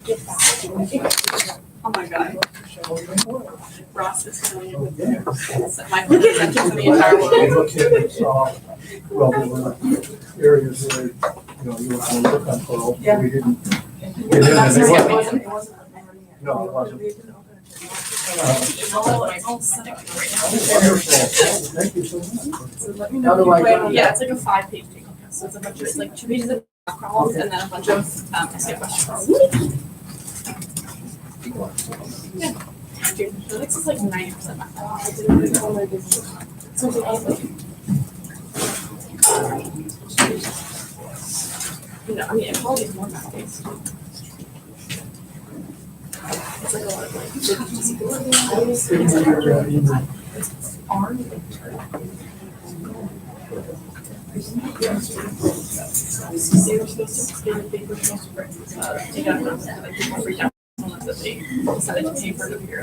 Oh my god. Ross is telling you with my perceptions of the entire world. Well, there were areas where, you were going to look on coral, we didn't get in. And it wasn't, no, it wasn't. Wonderful. Thank you so much. So let me know if you plan. Yeah, it's like a 5-page take home test. So it's a bunch of like 2 pages of problems and then a bunch of essay questions. Yeah. Dude, physics is like 90% math. Something else. No, I mean, probably is more math based. It's like a lot of like disabilities. It's like arm. They were supposed to expand the paper, supposed to take out notes and then people freaked out that they decided to pay for it here.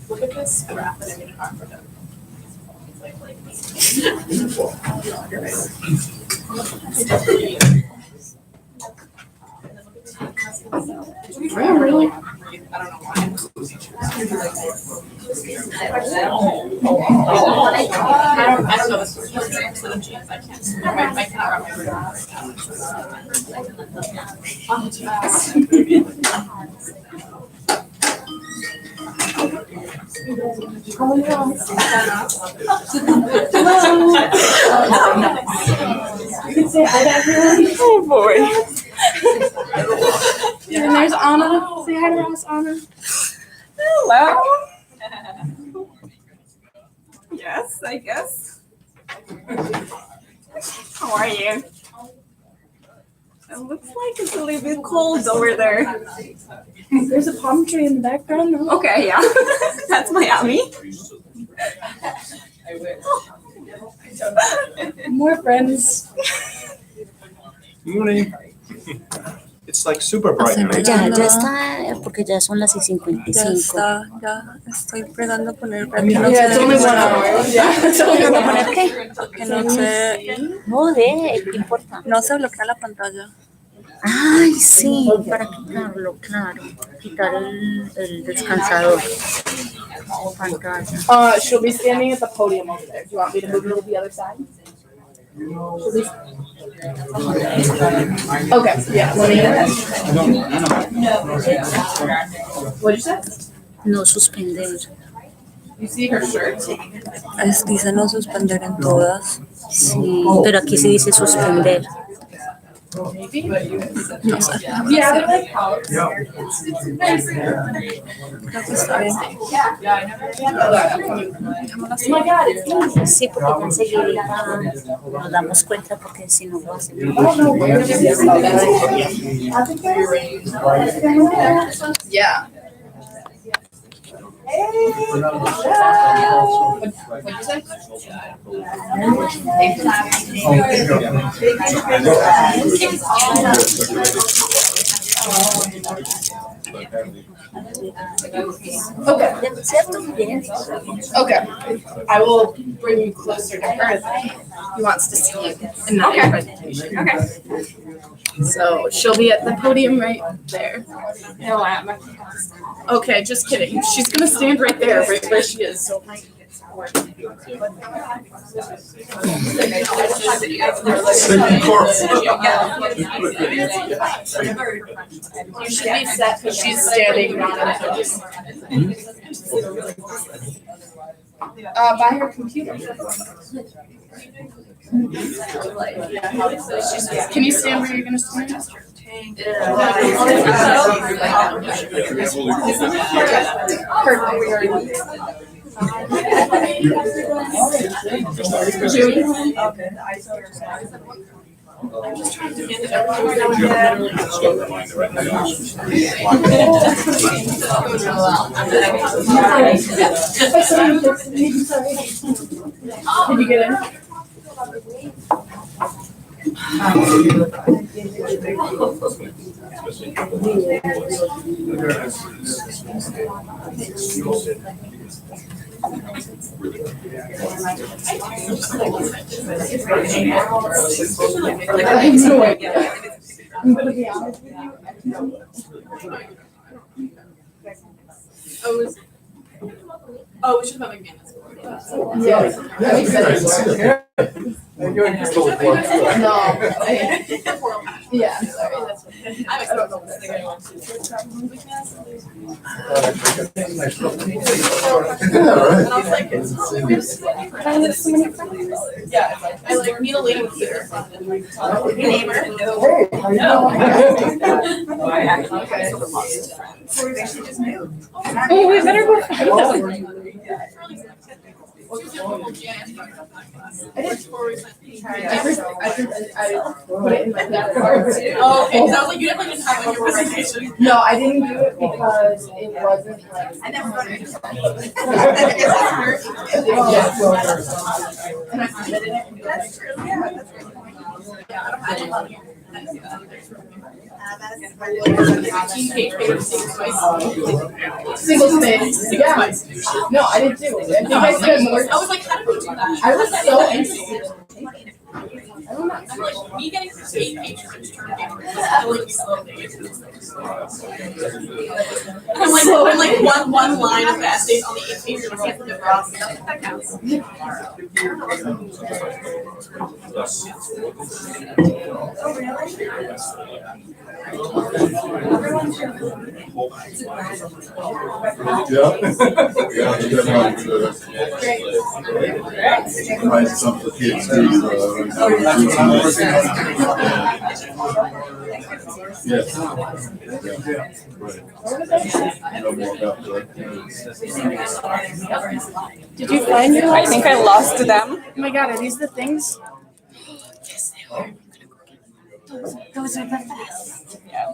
Look at this graph that I made for them. Really? I don't know why. I don't know the source of the genes. I can't. I cannot wrap my brain around You can say hi to everyone. Oh boy. And there's Anna. Say hi to us, Anna. Hello. Yes, I guess. How are you? It looks like it's a little bit cold over there. There's a palm tree in the background. No? Okay, yeah. That's Miami. More friends. Morning. It's like super bright. Ya está, porque ya son las 6:55. Ya está, ya estoy empezando a poner Yeah, it's only 1 hour. Yeah, it's only 1 hour. ¿Poner qué? que no se, No, ¿qué importa? no se bloquea la pantalla. Ay, sí, para quitarlo, claro. Quitar el descansador. Pantalla. She'll be standing at the podium over there. Do you want me to move her to the other side? Okay, yeah. Let me What'd you say? No suspender. You see her shirt? Dice no suspender en todas. Sí, pero aquí sí dice suspender. Maybe? No sé. Yeah, but like how? Creo que está bien. Oh my God, it's easy. Sí, porque ya enseguida nos damos cuenta porque si no lo hacemos. Yeah. What'd you say? Okay. Okay. I will bring you closer to her then. He wants to see you in that presentation. Okay. So she'll be at the podium right there. Okay, just kidding. She's gonna stand right there, right where she is. So it might work. You should be set because she's standing not in pose. By her computer. Can you stand where you're gonna stand? I'm just trying to get it Did you get in? Oh, we should have a McManus. Yeah. You're totally blocked. No. Yeah, I'm sorry. That's okay. I don't know what thing I want to. And I was like, it's not like there's so many friends. Yeah, it's like, I like meet a lady with their Hey, neighbor. No. Okay. Oh, we better go. I did. I put it in my card too. Oh, okay. So I was like, you definitely didn't have it in your presentation. No, I didn't do it because it wasn't like. I never got it. And I submitted it. That's true. Yeah, that's true. Yeah, I don't have it. 15-page paper, single space. Yeah. No, I didn't do it. I think I spent more. I was like, how did we do that? I was so interested. I don't know. I'm like, me getting 8 pages of term paper is like slowly. I'm like one line of essays on the 8 pages of the box. That counts. Write some for kids too. Yes. Did you find your? I think I lost them. Oh my God, are these the things? Yes, they are. Those are the best. Yeah,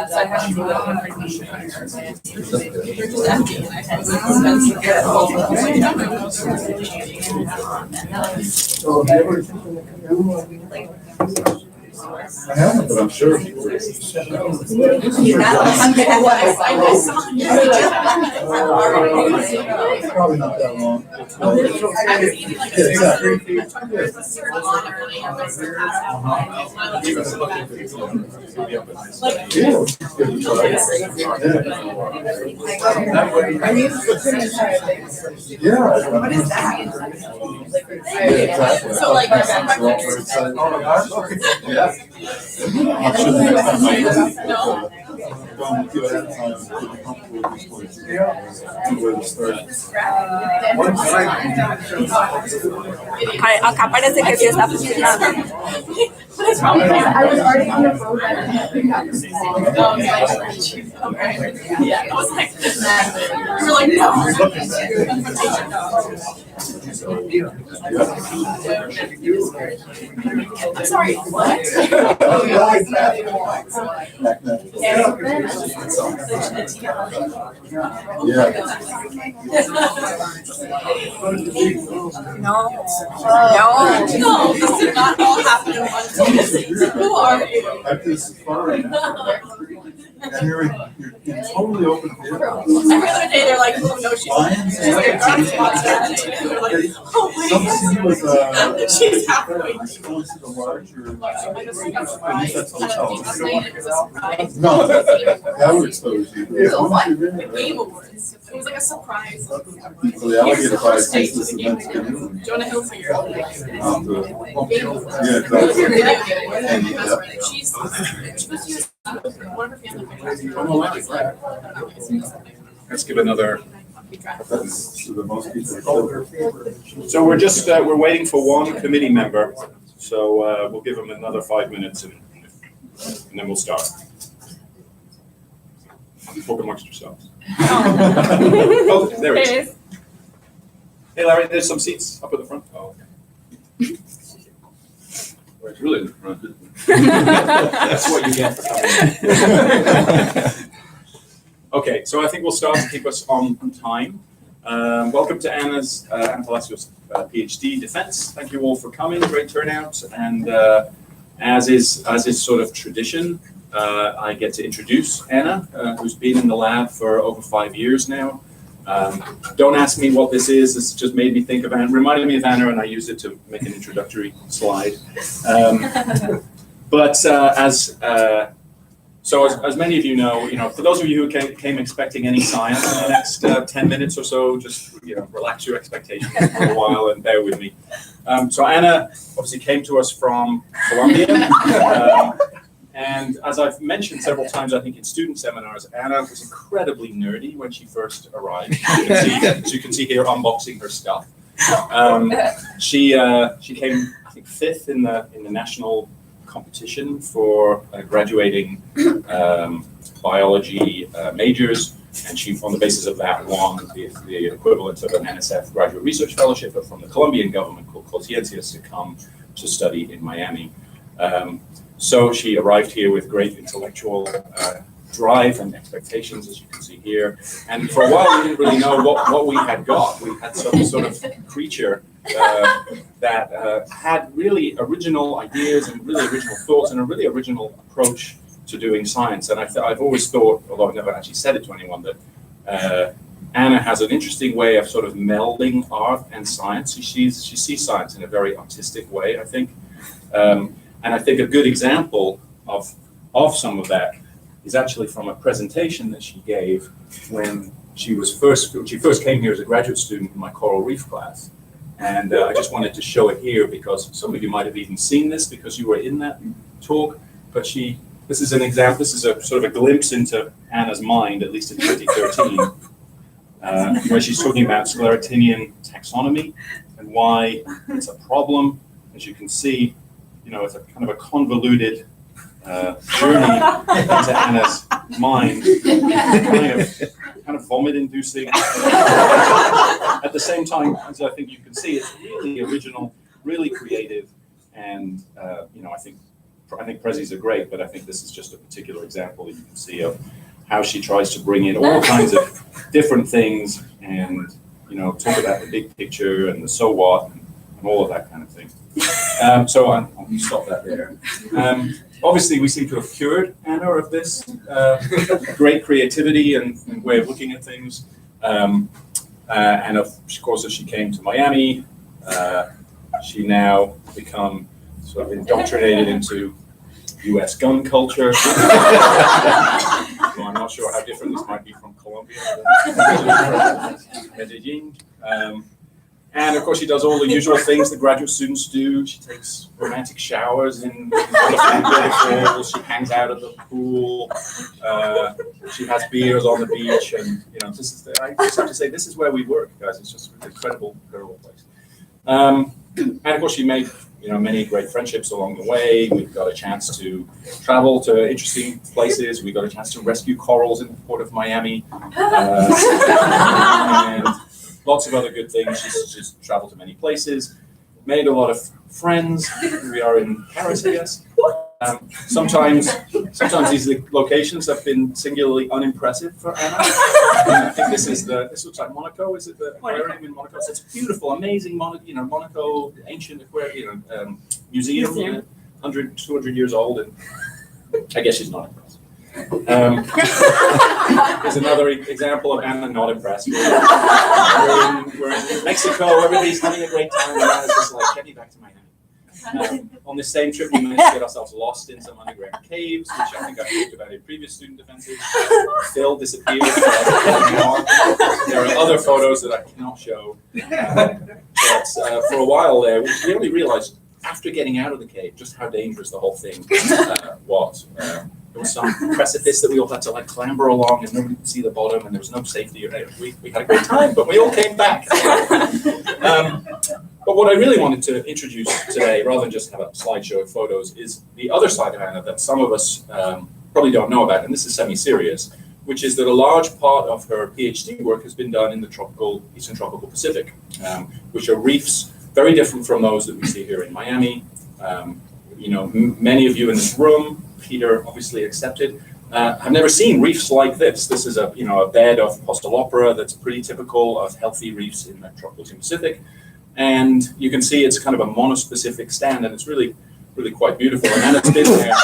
so I have to go I haven't, but I'm sure. Probably not that long. Yeah. What is that? So like, Yeah. I'm sure the next time I no. don't do it ahead of time, get comfortable with these places. Where to start. Acá parece que sí está funcionando. I was already on the road that Yeah, I was like, you're like, no. I'm sorry, what? No. No, this did not all happen in one day. Who are you? At this farm. And you're totally open to it. Every other day they're like, oh no, she's they're like, oh wait. Something was, She's halfway. going to the larger, at least that's what It no, that would expose you. was Game Awards. It was like a surprise. So the alligator probably takes this event to Jonah Hilfiger. Game Awards. yeah, She's supposed to use one of her family members. Let's give another. that's the most people. So we're just, we're waiting for one committee member. So we'll give them another 5 minutes and then we'll start. talk amongst yourselves. Oh, there it is. Hey, Larry, there's some seats up at the front. Oh, okay. Well, it's really in the front, isn't it? That's what you get for coming. Okay, so I think we'll start to keep us on time. Welcome to Anna's Palacios PhD defense. Thank you all for coming. Great turnout. And as is sort of tradition, I get to introduce Anna, who's been in the lab for over 5 years now. Don't ask me what this is. This just made me think of Anna. Reminded me of Anna, and I used it to make an introductory slide. As many of you know, for those of you who came expecting any science in the next 10 minutes or so, just relax your expectations for a while and bear with me. So Anna obviously came to us from Colombia. And as I've mentioned several times, I think in student seminars, Anna was incredibly nerdy when she first arrived. As you can see here, unboxing her stuff. She came, I think, 5th in the national competition for graduating biology majors, and she, on the basis of that, won the equivalent of an NSF graduate research fellowship from the Colombian government called Conciencias to come to study in Miami. So she arrived here with great intellectual drive and expectations, as you can see here. And for a while, we didn't really know what we had got. We had some sort of creature that had really original ideas and really original thoughts and a really original approach to doing science. And I've always thought, although I've never actually said it to anyone, that Anna has an interesting way of sort of melding art and science. She sees science in a very artistic way, I think. And I think a good example of some of that is actually from a presentation that she gave when she first came here as a graduate student in my coral reef class. And I just wanted to show it here because some of you might have even seen this because you were in that talk. But this is an example, this is a sort of a glimpse into Anna's mind, at least in 2013, where she's talking about sclerotinian taxonomy and why it's a problem. As you can see, it's a kind of a convoluted journey into Anna's mind, kind of vomit-inducing. At the same time, as I think you can see, it's really original, really creative, and I think Prezzies are great, but I think this is just a particular example that you can see of how she tries to bring in all kinds of different things and talk about the big picture and the so what and all of that kind of thing. So I'll stop that there. Obviously, we seem to have cured Anna of this great creativity and way of looking at things. And of course, as she came to Miami, she now become sort of indoctrinated into U.S. gun culture. So I'm not sure how different this might be from Colombia, Medellin. And of course, she does all the usual things that graduate students do. She takes romantic showers in waterfalls. She hangs out at the pool. She has beers on the beach, and I just have to say, this is where we work, guys. It's just an incredible place. And of course, she made many great friendships along the way. We've got a chance to travel to interesting places. We got a chance to rescue corals in the port of Miami. And lots of other good things. She's traveled to many places, made a lot of friends. We are in Paris, I guess. Sometimes these locations have been singularly unimpressive for Anna. I think this looks like Monaco. Is it the aquarium in Monaco? So it's beautiful, amazing Monaco ancient aquarium, museum, 100, 200 years old, and I guess she's not impressed. There's another example of Anna not impressed. We're in Mexico, everybody's having a great time, and Anna's just like, get me back to Miami. On this same trip, we managed to get ourselves lost in some underground caves, which I think I've talked about in previous student defenses. Phil disappeared. There are other photos that I cannot show. But for a while there, we only realized after getting out of the cave just how dangerous the whole thing was. There was some precipice that we all had to clamber along, and nobody could see the bottom, and there was no safety. We had a great time, but we all came back. But what I really wanted to introduce today, rather than just have a slideshow of photos, is the other side of Anna that some of us probably don't know about, and this is semi-serious, which is that a large part of her PhD work has been done in the Eastern Tropical Pacific, which are reefs very different from those that we see here in Miami. You know, many of you in this room, Peter obviously accepted, have never seen reefs like this. This is a bed of Postalopera that's pretty typical of healthy reefs in the tropical Pacific. And you can see it's kind of a monospecific stand, and it's really quite beautiful. And Anna's been there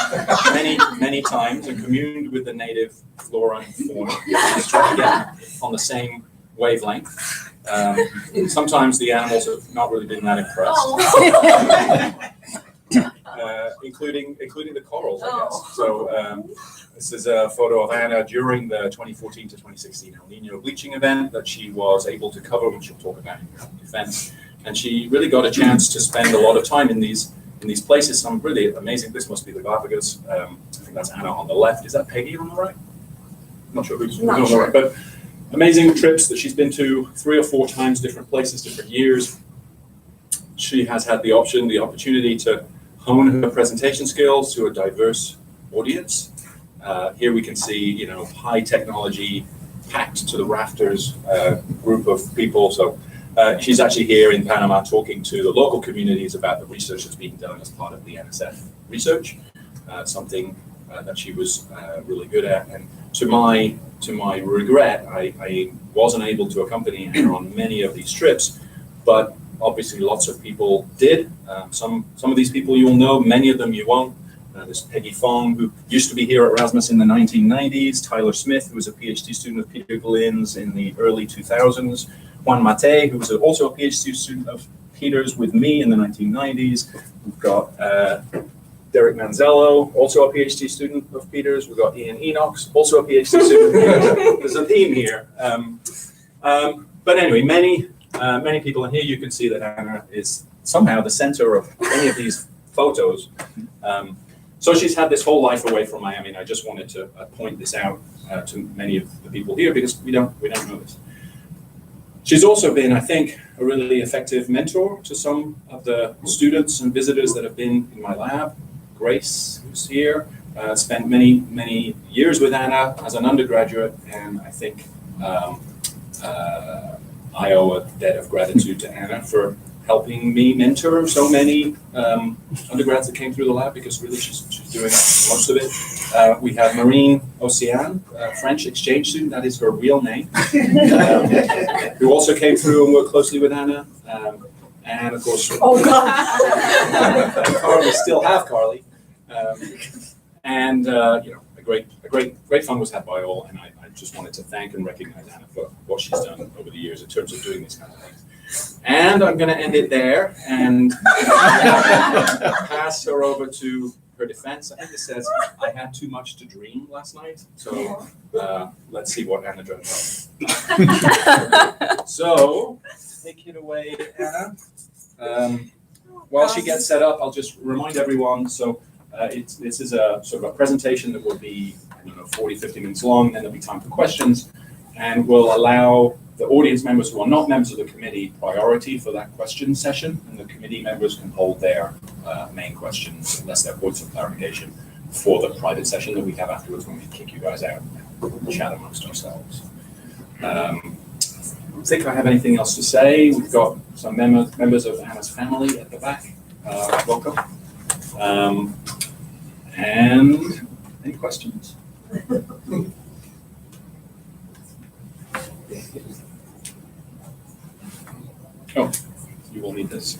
many times and communed with the native flora and fauna. Just trying to get on the same wavelength. Sometimes the animals have not really been that impressed, including the corals, I guess. So this is a photo of Anna during the 2014 to 2016 El Nino bleaching event that she was able to cover, which she'll talk about in her defense. And she really got a chance to spend a lot of time in these places. Some really amazing. This must be the Galapagos. I think that's Anna on the left. Is that Peggy on the right? I'm not sure who's on the right, but amazing trips that she's been to 3 or 4 times, different places, different years. She has had the opportunity to hone her presentation skills to a diverse audience. Here we can see, high technology, packed to the rafters group of people. So she's actually here in Panama talking to the local communities about the research that's being done as part of the NSF research, something that she was really good at. And to my regret, I wasn't able to accompany her on many of these trips, but obviously lots of people did. Some of these people you'll know, many of them you won't. There's Peggy Fong, who used to be here at Erasmus in the 1990s, Tyler Smith, who was a PhD student of Peter Glenn's in the early 2000s, Juan Mate, who was also a PhD student of Peter's with me in the 1990s. We've got Derek Manzello, also a PhD student of Peter's. We've got Ian Enox, also a PhD student of Peter's. There's a theme here. But anyway, many people, and here you can see that Anna is somehow the center of any of these photos. So she's had this whole life away from Miami, and I just wanted to point this out to many of the people here because we don't know this. She's also been, I think, a really effective mentor to some of the students and visitors that have been in my lab. Grace, who's here, spent many years with Anna as an undergraduate, and I think I owe a debt of gratitude to Anna for helping me mentor so many undergrads that came through the lab, because really she's doing most of it. We have Marine Océane, French exchange student, that is her real name, who also came through and worked closely with Anna. And of course, Carly, still have Carly. A great fun was had by all, and I just wanted to thank and recognize Anna for what she's done over the years in terms of doing these kind of things. And I'm going to end it there and pass her over to her defense. I think it says, I had too much to dream last night. So let's see what Anna dreamt of. So take it away, Anna. While she gets set up, I'll just remind everyone. So this is a sort of a presentation that will be, 40, 50 minutes long. Then there'll be time for questions. And we'll allow the audience members who are not members of the committee priority for that question session, and the committee members can hold their main questions, unless they're points of clarification, for the private session that we have afterwards when we kick you guys out and chat amongst ourselves. I don't think I have anything else to say. We've got some members of Anna's family at the back. Welcome. And any questions? Oh, you will need this.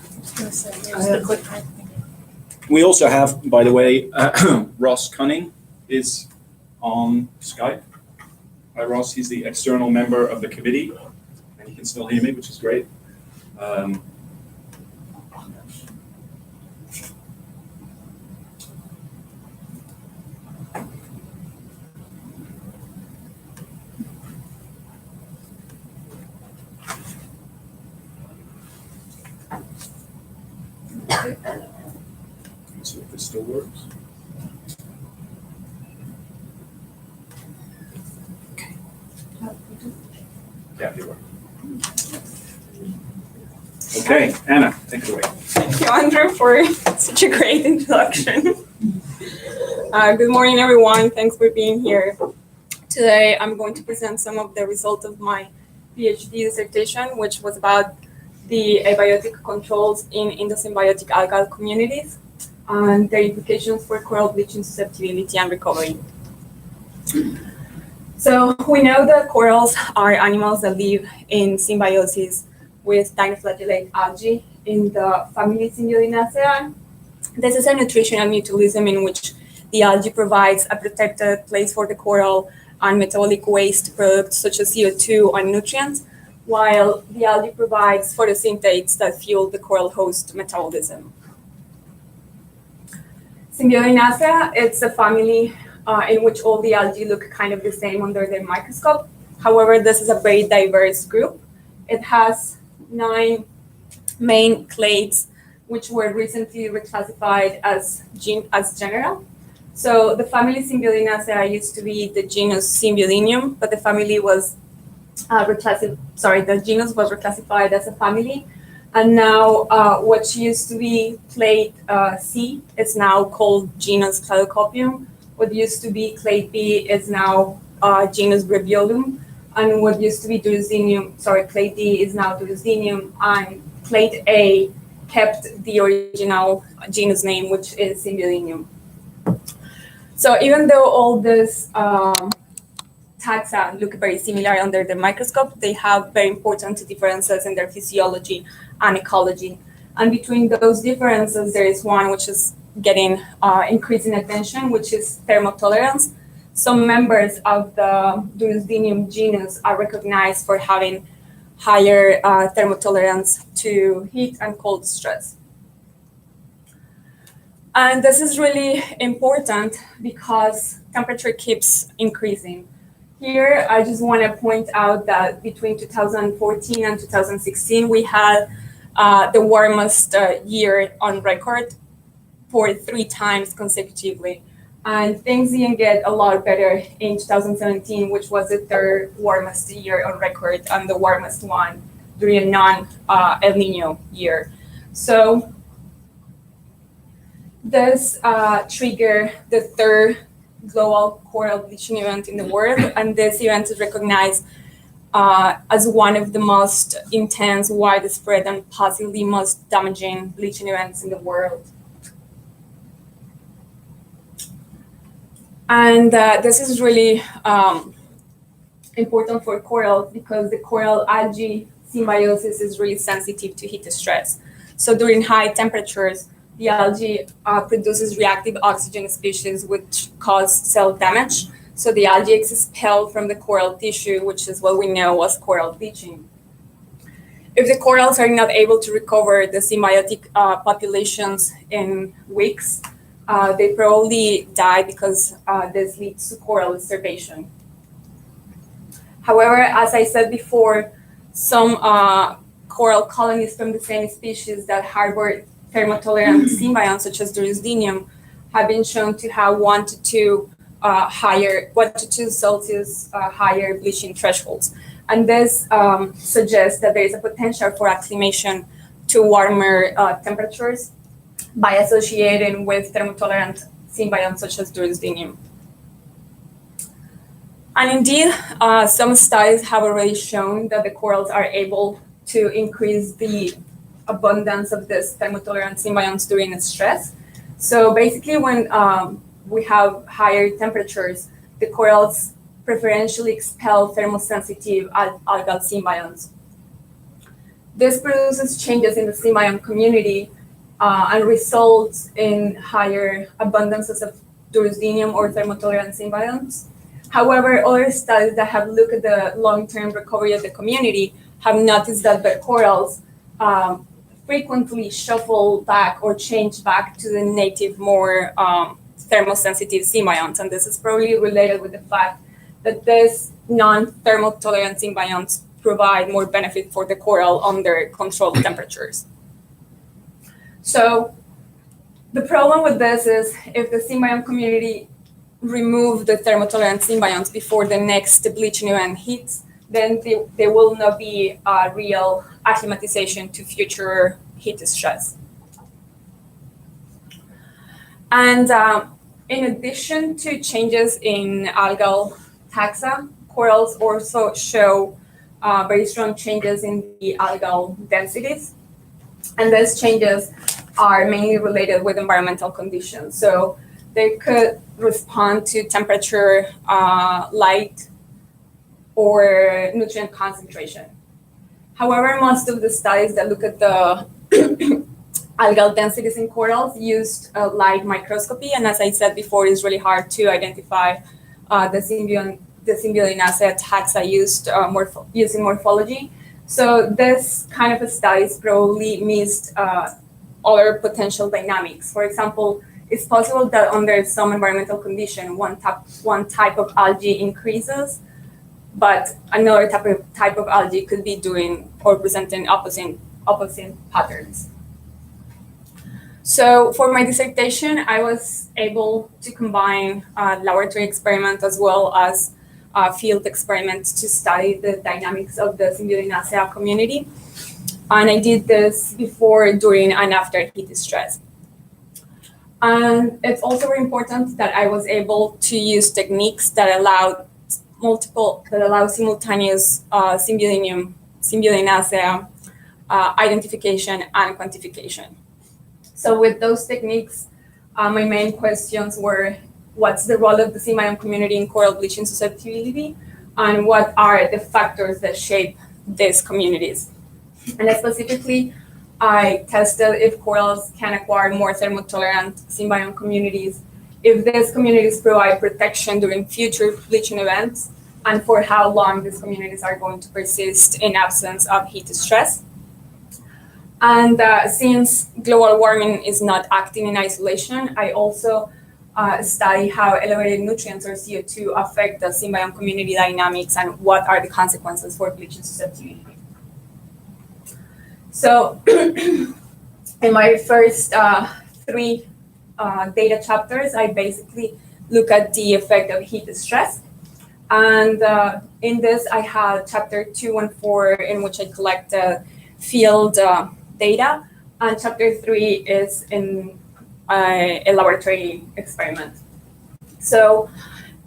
We also have, by the way, Ross Cunning is on Skype. Hi, Ross. He's the external member of the committee, and he can still hear me, which is great. Let's see if this still works. Okay. Yeah, it works. Okay, Anna, take it away. Thank you, Andrew, for such a great introduction. Good morning, everyone. Thanks for being here Today, I'm going to present some of the results of my PhD dissertation, which was about the abiotic controls in endosymbiotic algal communities and their implications for coral bleaching susceptibility and recovery. So we know that corals are animals that live in symbiosis with dinoflagellate algae in the family Symbiodiniaceae. This is a nutritional mutualism in which the algae provides a protected place for the coral and metabolic waste products such as CO2 and nutrients, while the algae provides photosynthetes that fuel the coral host metabolism. Symbiodiniaceae, it's a family in which all the algae look kind of the same under the microscope. However, this is a very diverse group. It has 9 main clades, which were recently reclassified as genera. So the family Symbiodiniaceae used to be the genus Symbiodinium, but the family was the genus was reclassified as a family. And now what used to be clade C is now called genus Cladocopium. What used to be clade B is now genus Breviolum. And what used to be clade D is now Durusdinium. And clade A kept the original genus name, which is Symbiodinium. So even though all these taxa look very similar under the microscope, they have very important differences in their physiology and ecology. And between those differences, there is one which is getting increasing attention, which is thermotolerance. Some members of the Durusdinium genus are recognized for having higher thermotolerance to heat and cold stress. And this is really important because temperature keeps increasing. Here, I just want to point out that between 2014 and 2016, we had the warmest year on record for 3 times consecutively. And things didn't get a lot better in 2017, which was the 3rd warmest year on record and the warmest one during a non-El Nino year. So this triggered the 3rd global coral bleaching event in the world, and this event is recognized as one of the most intense, widespread, and possibly most damaging bleaching events in the world. And this is really important for coral because the coral algae symbiosis is really sensitive to heat stress. So during high temperatures, the algae produces reactive oxygen species which cause cell damage. So the algae is expelled from the coral tissue, which is what we know as coral bleaching. If the corals are not able to recover the symbiotic populations in weeks, they probably die because this leads to coral starvation. However, as I said before, some coral colonies from the same species that harbor thermotolerant symbionts, such as Durusdinium, have been shown to have 1 to 2 Celsius higher bleaching thresholds. And this suggests that there is a potential for acclimation to warmer temperatures by associating with thermotolerant symbionts such as Durusdinium. And indeed, some studies have already shown that the corals are able to increase the abundance of this thermotolerant symbionts during stress. So basically, when we have higher temperatures, the corals preferentially expel thermosensitive algal symbionts. This produces changes in the symbiont community and results in higher abundances of Durusdinium or thermotolerant symbionts. However, other studies that have looked at the long-term recovery of the community have noticed that the corals frequently shuffle back or change back to the native, more thermosensitive symbionts. And this is probably related with the fact that these non-thermotolerant symbionts provide more benefit for the coral under controlled temperatures. So the problem with this is if the symbiont community remove the thermotolerant symbionts before the next bleaching event hits, then there will not be a real acclimatization to future heat stress. And in addition to changes in algal taxa, corals also show very strong changes in the algal densities. And these changes are mainly related with environmental conditions. So they could respond to temperature, light, or nutrient concentration. However, most of the studies that look at the algal densities in corals used light microscopy, and as I said before, it's really hard to identify the Symbiodiniaceae taxa used using morphology. So this kind of studies probably missed other potential dynamics. For example, it's possible that under some environmental condition, one type of algae increases, but another type of algae could be doing or presenting opposite patterns. So for my dissertation, I was able to combine laboratory experiments as well as field experiments to study the dynamics of the Symbiodiniaceae community. And I did this before, during, and after heat stress. And it's also very important that I was able to use techniques that allow simultaneous Symbiodiniaceae identification and quantification. So with those techniques, my main questions were, what's the role of the symbiont community in coral bleaching susceptibility? And what are the factors that shape these communities? And specifically, I tested if corals can acquire more thermotolerant symbiont communities, if these communities provide protection during future bleaching events, and for how long these communities are going to persist in absence of heat stress. And since global warming is not acting in isolation, I also study how elevated nutrients or CO2 affect the symbiont community dynamics and what are the consequences for bleaching susceptibility. So in my first three data chapters, I basically look at the effect of heat stress. And in this, I have chapter 2 and 4, in which I collect field data, and chapter 3 is in a laboratory experiment. So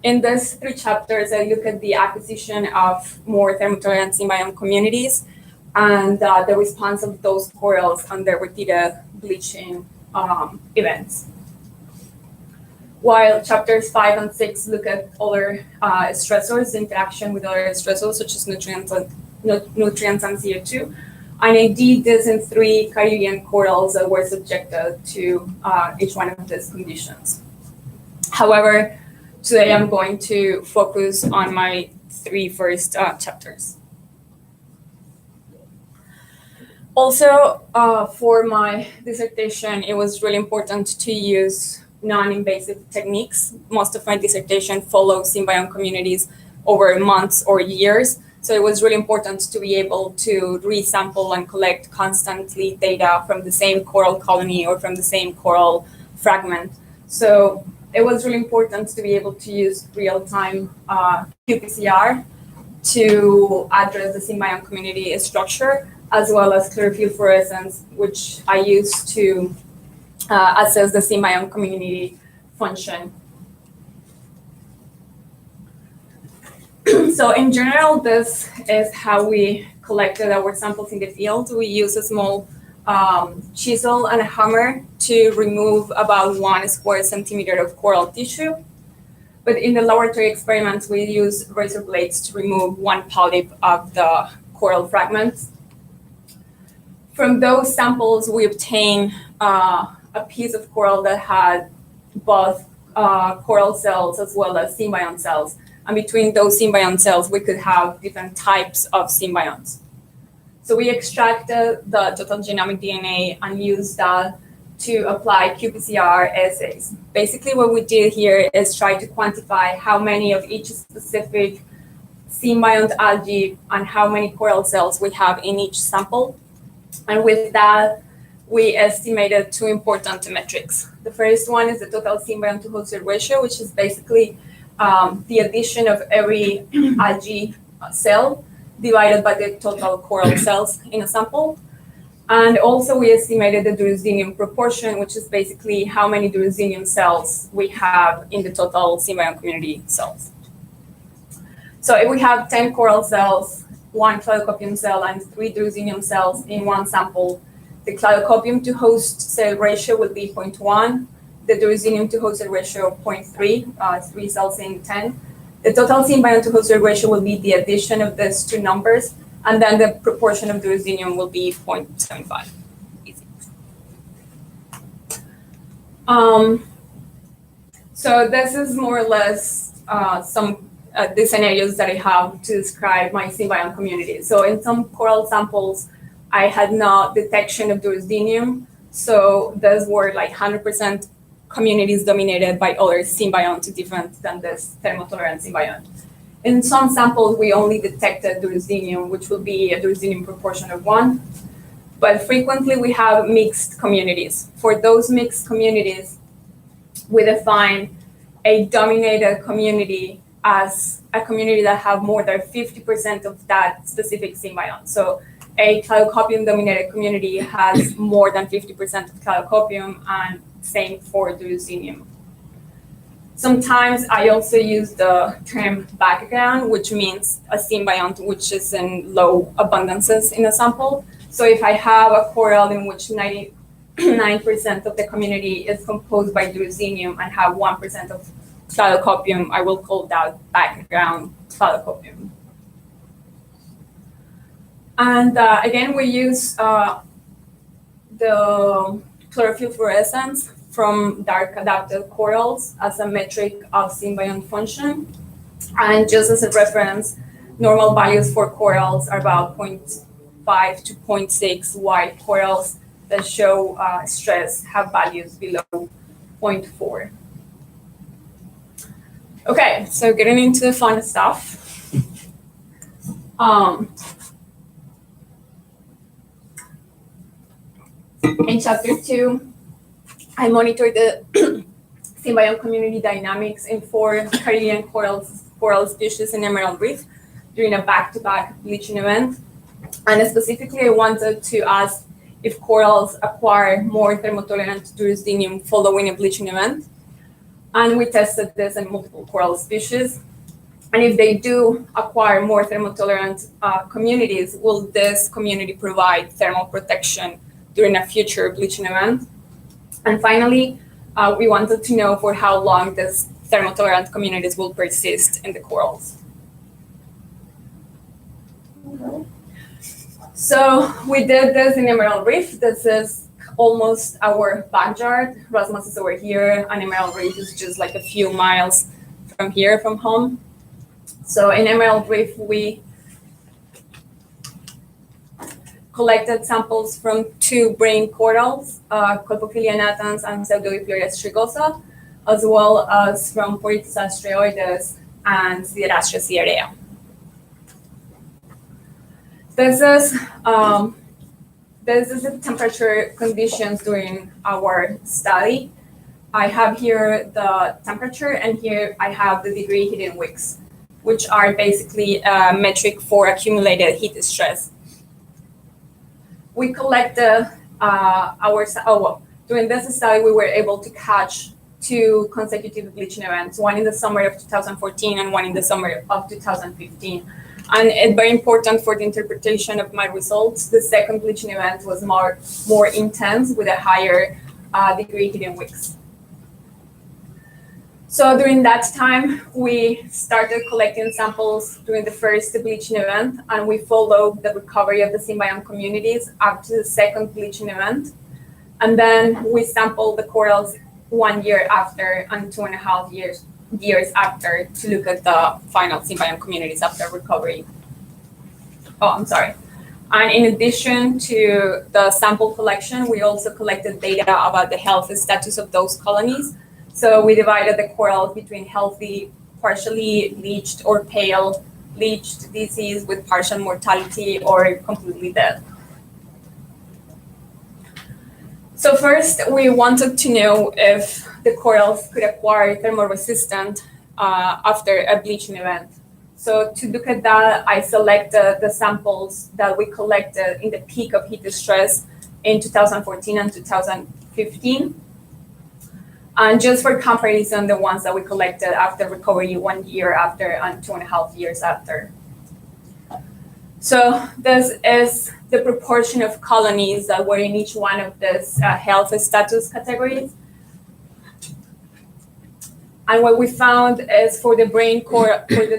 in these 3 chapters, I look at the acquisition of more thermotolerant symbiont communities and the response of those corals under repeated bleaching events. While chapters 5 and 6 look at other stressors, interaction with other stressors such as nutrients and CO2. And I did this in 3 Caribbean corals that were subjected to each one of these conditions. However, today I'm going to focus on my 3 first chapters. Also, for my dissertation, it was really important to use non-invasive techniques. Most of my dissertation followed symbiont communities over months or years. So it was really important to be able to resample and collect constantly data from the same coral colony or from the same coral fragment. So it was really important to be able to use real-time qPCR to address the symbiont community structure, as well as chlorophyll fluorescence, which I use to assess the symbiont community function. So in general, this is how we collected our samples in the field. We use a small chisel and a hammer to remove about 1 square centimeter of coral tissue. But in the laboratory experiments, we use razor blades to remove 1 polyp of the coral fragments. From those samples, we obtain a piece of coral that had both coral cells as well as symbiont cells. And between those symbiont cells, we could have different types of symbionts. So we extracted the total genomic DNA and used that to apply qPCR assays. Basically, what we did here is try to quantify how many of each specific symbiont algae and how many coral cells we have in each sample. And with that, we estimated 2 important metrics. The first one is the total symbiont to host ratio, which is basically the addition of every algae cell divided by the total coral cells in a sample. And also we estimated the Durusdinium proportion, which is basically how many Durusdinium cells we have in the total symbiont community cells. So if we have 10 coral cells, 1 cladocopium cell, and 3 Durusdinium cells in one sample, the cladocopium to host cell ratio will be 0.1, the Durusdinium to host cell ratio 0.3, 3 cells in 10. The total symbiont to host cell ratio will be the addition of these two numbers, and then the proportion of Durusdinium will be 0.75. Easy. So this is more or less some the scenarios that I have to describe my symbiont community. So in some coral samples, I had no detection of Durusdinium. So those were like 100% communities dominated by other symbionts different than this thermotolerant symbiont. In some samples, we only detected Durusdinium, which will be a Durusdinium proportion of 1. But frequently, we have mixed communities. For those mixed communities, we define a dominated community as a community that have more than 50% of that specific symbiont. So a cladocopium dominated community has more than 50% of cladocopium, and same for Durusdinium. Sometimes I also use the term background, which means a symbiont which is in low abundances in a sample. So if I have a coral in which 99% of the community is composed by Durusdinium and have 1% of cladocopium, I will call that background cladocopium. And again, we use the chlorophyll fluorescence from dark adapted corals as a metric of symbiont function. And just as a reference, normal values for corals are about 0.5 to 0.6, while corals that show stress have values below 0.4. Okay, so getting into the fun stuff. In chapter 2, I monitored the symbiont community dynamics in 4 Caribbean coral species in Emerald Reef during a back-to-back bleaching event. And specifically, I wanted to ask if corals acquire more thermotolerant Durusdinium following a bleaching event. And we tested this in multiple coral species. And if they do acquire more thermotolerant communities, will this community provide thermal protection during a future bleaching event? And finally, we wanted to know for how long these thermotolerant communities will persist in the corals. So we did this in Emerald Reef. This is almost our backyard. Rasmus is over here, and Emerald Reef is just like a few miles from here, from home. So in Emerald Reef, we collected samples from 2 brain corals, Colpophilia natans and Pseudodiploria strigosa, as well as from Porites astreoides and Siderastria ciarea. This is the temperature conditions during our study. I have here the temperature, and here I have the degree heat in wicks, which are basically a metric for accumulated heat stress. We collected during this study, we were able to catch 2 consecutive bleaching events, one in the summer of 2014 and one in the summer of 2015. And it's very important for the interpretation of my results. The second bleaching event was more intense with a higher degree heat in wicks. So during that time, we started collecting samples during the first bleaching event, and we followed the recovery of the symbiont communities up to the second bleaching event. And then we sampled the corals 1 year after and 2.5 years after to look at the final symbiont communities after recovery. Oh, I'm sorry. And in addition to the sample collection, we also collected data about the health status of those colonies. So we divided the corals between healthy, partially bleached, or pale bleached disease with partial mortality or completely dead. So first, we wanted to know if the corals could acquire thermoresistant after a bleaching event. So to look at that, I selected the samples that we collected in the peak of heat stress in 2014 and 2015. And just for comparison, the ones that we collected after recovery 1 year after and 2.5 years after. So this is the proportion of colonies that were in each one of these health status categories. And what we found is for the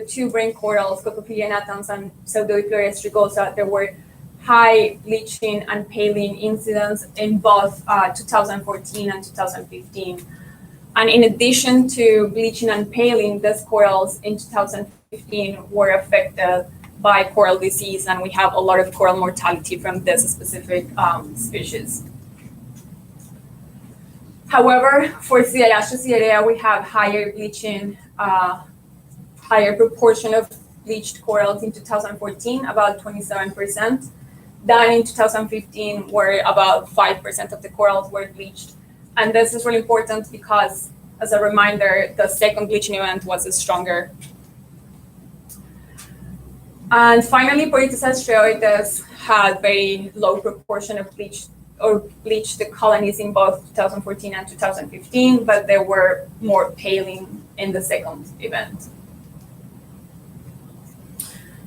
two brain corals, Cocophilia natans and Pseudodiploria strigosa, there were high bleaching and paling incidents in both 2014 and 2015. And in addition to bleaching and paling, these corals in 2015 were affected by coral disease, and we have a lot of coral mortality from this specific species. However, for Siderastra we have higher bleaching, higher proportion of bleached corals in 2014, about 27%, than in 2015, where about 5% of the corals were bleached. And this is really important because, as a reminder, the second bleaching event was stronger. And finally, Polyptis had very low proportion of bleached colonies in both 2014 and 2015, but there were more paling in the second event.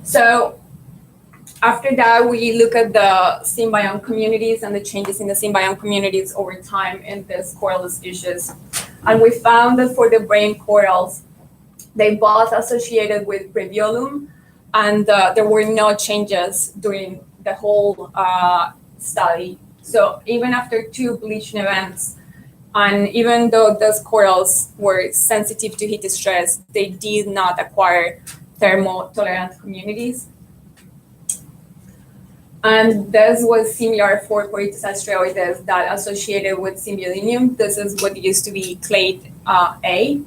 So after that, we look at the symbiont communities and the changes in the symbiont communities over time in this coral species. And we found that for the brain corals, they both associated with breviolum, and there were no changes during the whole study. So even after 2 bleaching events, and even though those corals were sensitive to heat stress, they did not acquire thermotolerant communities. And this was similar for Polyptis astraoides that associated with Symbiodinium. This is what used to be clade A.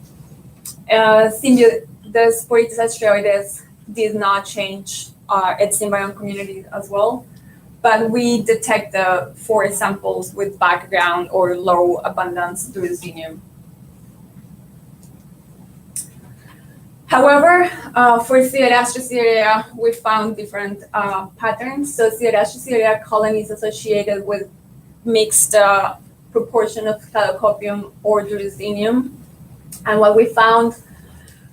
This Polyptis astraoides did not change its symbiont community as well, but we detected 4 samples with background or low abundance Durusdinium. However, for Siderastra we found different patterns. So Siderastra colonies associated with mixed proportion of Cladocopium or Durusdinium. And what we found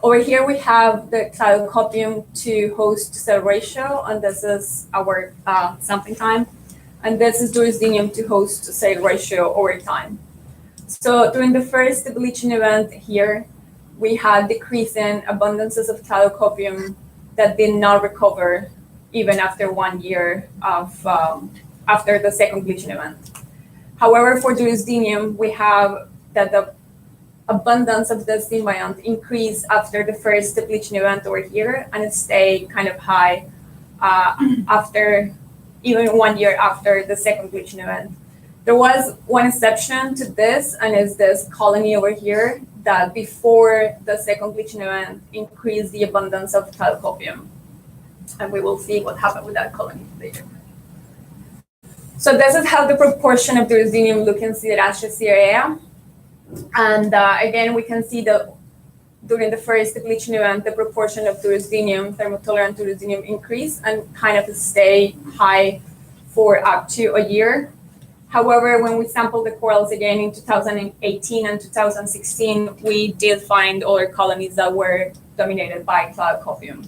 over here, we have the Cladocopium to host cell ratio, and this is our sampling time. And this is Durusdinium to host cell ratio over time. So during the first bleaching event here, we had decreasing abundances of Cladocopium that did not recover even after 1 year of after the second bleaching event. However, for Durusdinium, we have that the abundance of the symbiont increased after the first bleaching event over here, and it stayed kind of high after even 1 year after the second bleaching event. There was one exception to this, and it's this colony over here that before the second bleaching event increased the abundance of Cladocopium. And we will see what happened with that colony later. So this is how the proportion of Durusdinium look in Siderastra. And again, we can see that during the first bleaching event, the proportion of Durusdinium, thermotolerant Durusdinium, increased and kind of stay high for up to a year. However, when we sampled the corals again in 2018 and 2016, we did find other colonies that were dominated by Cladocopium.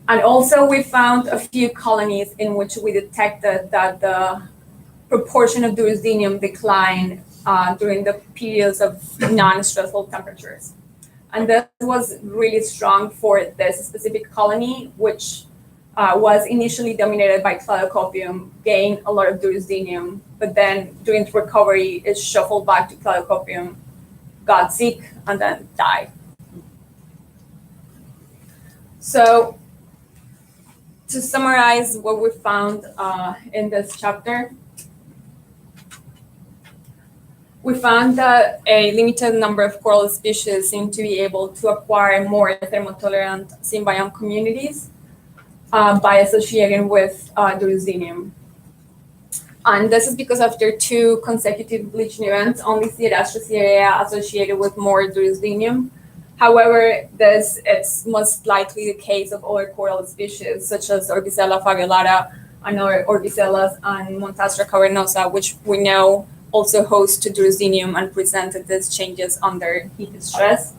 And also we found a few colonies in which we detected that the proportion of Durusdinium declined during the periods of non-stressful temperatures. And that was really strong for this specific colony, which was initially dominated by Cladocopium, gained a lot of Durusdinium, but then during the recovery, it shuffled back to Cladocopium, got sick, and then died. So to summarize what we found in this chapter, we found that a limited number of coral species seem to be able to acquire more thermotolerant symbiont communities by associating with Durusdinium. And this is because after 2 consecutive bleaching events, only Siderastra associated with more Durusdinium. However, it's most likely the case of other coral species, such as Orbicella fabulata and other Orbicellas and Montastra cavernosa, which we know also host to Durusdinium and presented these changes under heat stress.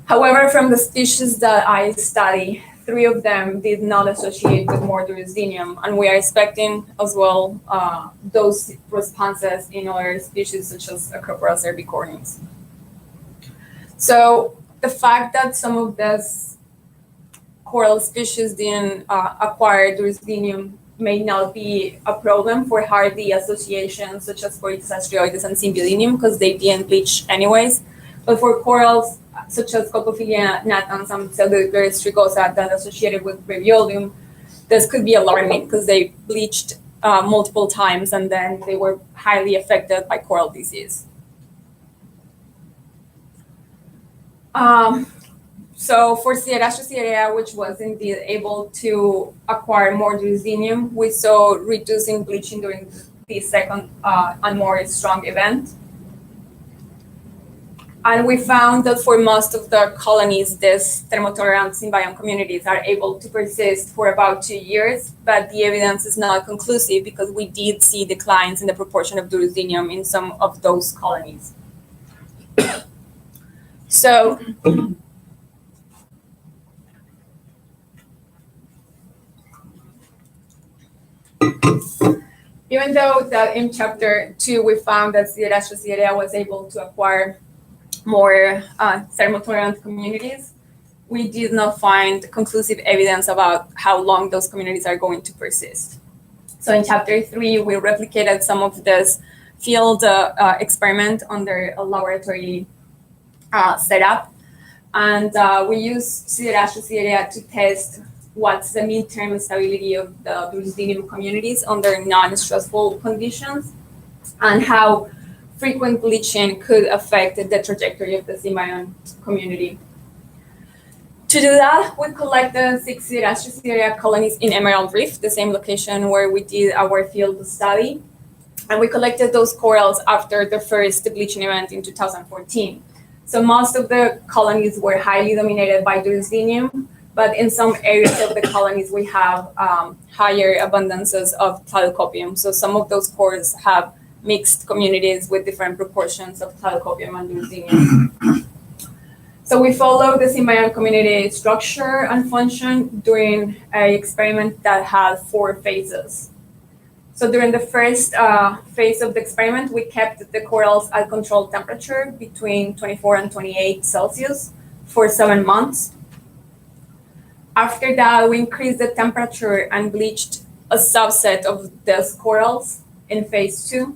However, from the species that I study, 3 of them did not associate with more Durusdinium, and we are expecting as well those responses in other species such as Acroporas erbicornis. So the fact that some of these coral species didn't acquire Durusdinium may not be a problem for hardy associations such as for Astreoides and Symbiodinium because they didn't bleach anyways. But for corals such as Colpophilia natans and Pseudodiptera strigosa that associated with Breviolium, this could be alarming because they bleached multiple times and then they were highly affected by coral disease. So for Sierrastrocerea, which was indeed able to acquire more Durusdinium, we saw reducing bleaching during the second and more strong event. And we found that for most of the colonies, these thermotolerant symbiont communities are able to persist for about 2 years, but the evidence is not conclusive because we did see declines in the proportion of Durusdinium in some of those colonies. So, even though that in chapter 2 we found that Sierrastrocerea was able to acquire more thermotolerant communities, we did not find conclusive evidence about how long those communities are going to persist. So in chapter 3, we replicated some of this field experiment under a laboratory setup, and we used Sierrastrocerea to test what's the midterm stability of the Durusdinium communities under non-stressful conditions and how frequent bleaching could affect the trajectory of the symbiont community. To do that, we collected 6 Sierrastrocerea colonies in Emerald Reef, the same location where we did our field study. And we collected those corals after the first bleaching event in 2014. So most of the colonies were highly dominated by Durusdinium, but in some areas of the colonies, we have higher abundances of Cladocopium. So some of those corals have mixed communities with different proportions of Cladocopium and Durusdinium. So we followed the symbiont community structure and function during an experiment that had 4 phases. So during the first phase of the experiment, we kept the corals at controlled temperature between 24 and 28 Celsius for 7 months. After that, we increased the temperature and bleached a subset of these corals in phase 2.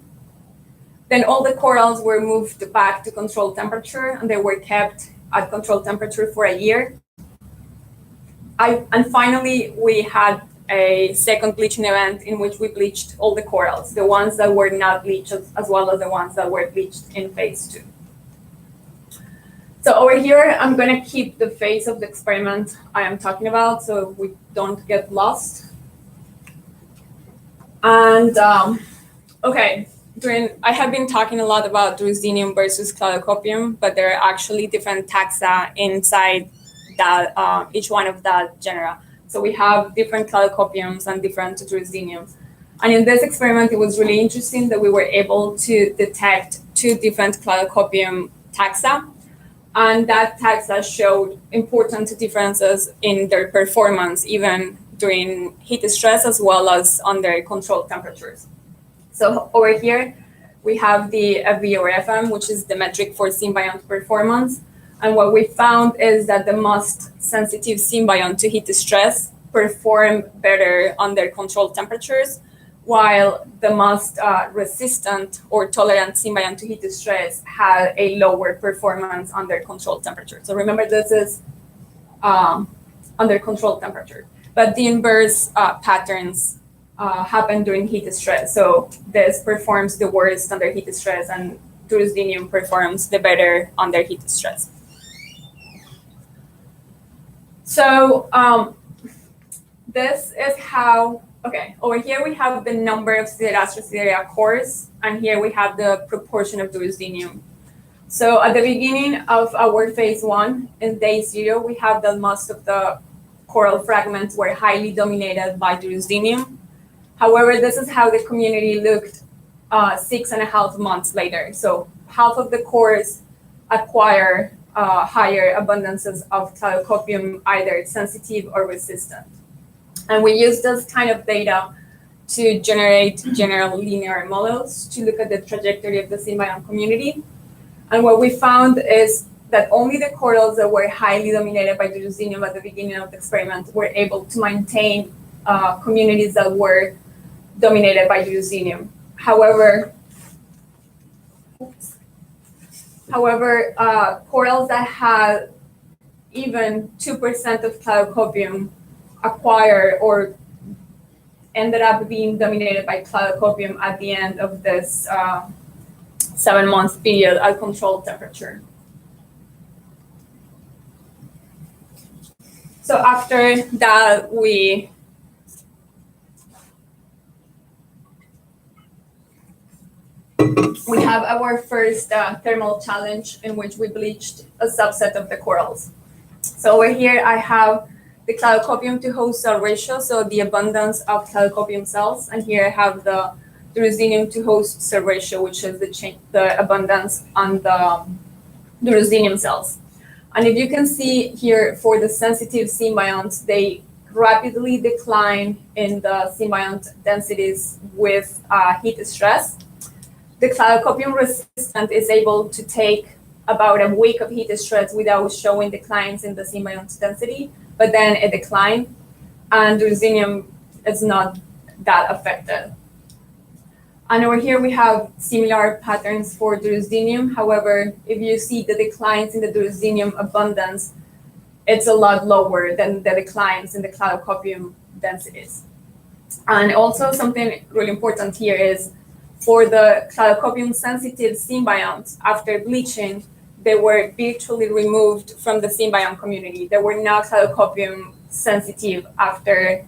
Then all the corals were moved back to controlled temperature and they were kept at controlled temperature for a year. And finally, we had a second bleaching event in which we bleached all the corals, the ones that were not bleached as well as the ones that were bleached in phase 2. So over here, I'm going to keep the phase of the experiment I am talking about so we don't get lost. And okay. I have been talking a lot about Durusdinium versus Cladocopium, but there are actually different taxa inside that each one of that genera. So we have different Cladocopiums and different Durusdiniums. And in this experiment, it was really interesting that we were able to detect 2 different Cladocopium taxa, and that taxa showed important differences in their performance, even during heat stress as well as under controlled temperatures. So over here, we have the FV or FM, which is the metric for symbiont performance. And what we found is that the most sensitive symbiont to heat stress perform better under controlled temperatures, while the most resistant or tolerant symbiont to heat stress had a lower performance under controlled temperature. So remember, this is under controlled temperature. But the inverse patterns happen during heat stress. So this performs the worst under heat stress and Durusdinium performs the better under heat stress. So this is how, okay, over here we have the number of Sierrastrocerea cores, and here we have the proportion of Durusdinium. So at the beginning of our phase 1, in day 0, we have that most of the coral fragments were highly dominated by Durusdinium. However, this is how the community looked 6.5 months later. So half of the cores acquire higher abundances of Cladocopium, either sensitive or resistant. And we use this kind of data to generate general linear models to look at the trajectory of the symbiont community. And what we found is that only the corals that were highly dominated by Durusdinium at the beginning of the experiment were able to maintain communities that were dominated by Durusdinium. However, corals that had even 2% of Cladocopium acquire or ended up being dominated by Cladocopium at the end of this 7-month period at controlled temperature. So after that, we have our first thermal challenge in which we bleached a subset of the corals. So over here, I have the Cladocopium to host cell ratio, so the abundance of Cladocopium cells. And here I have the Durusdinium to host cell ratio, which is the abundance on the Durusdinium cells. And if you can see here, for the sensitive symbionts, they rapidly decline in the symbiont densities with heat stress. The Cladocopium resistant is able to take about a week of heat stress without showing declines in the symbiont density, but then it declined, and Durusdinium is not that affected. And over here we have similar patterns for Durusdinium. However, if you see the declines in the Durusdinium abundance, it's a lot lower than the declines in the Cladocopium densities. And also something really important here is for the Cladocopium sensitive symbionts, after bleaching, they were virtually removed from the symbiont community. They were not Cladocopium sensitive after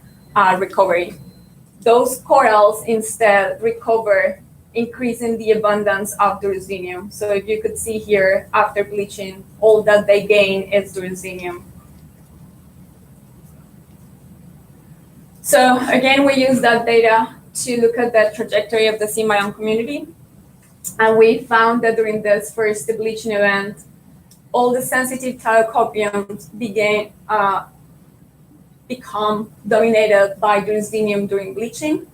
recovery. Those corals instead recover, increasing the abundance of Durusdinium. So if you could see here, after bleaching, all that they gain is Durusdinium. So again, we use that data to look at the trajectory of the symbiont community. And we found that during this first bleaching event, all the sensitive Cladocopiums become dominated by Durusdinium during bleaching,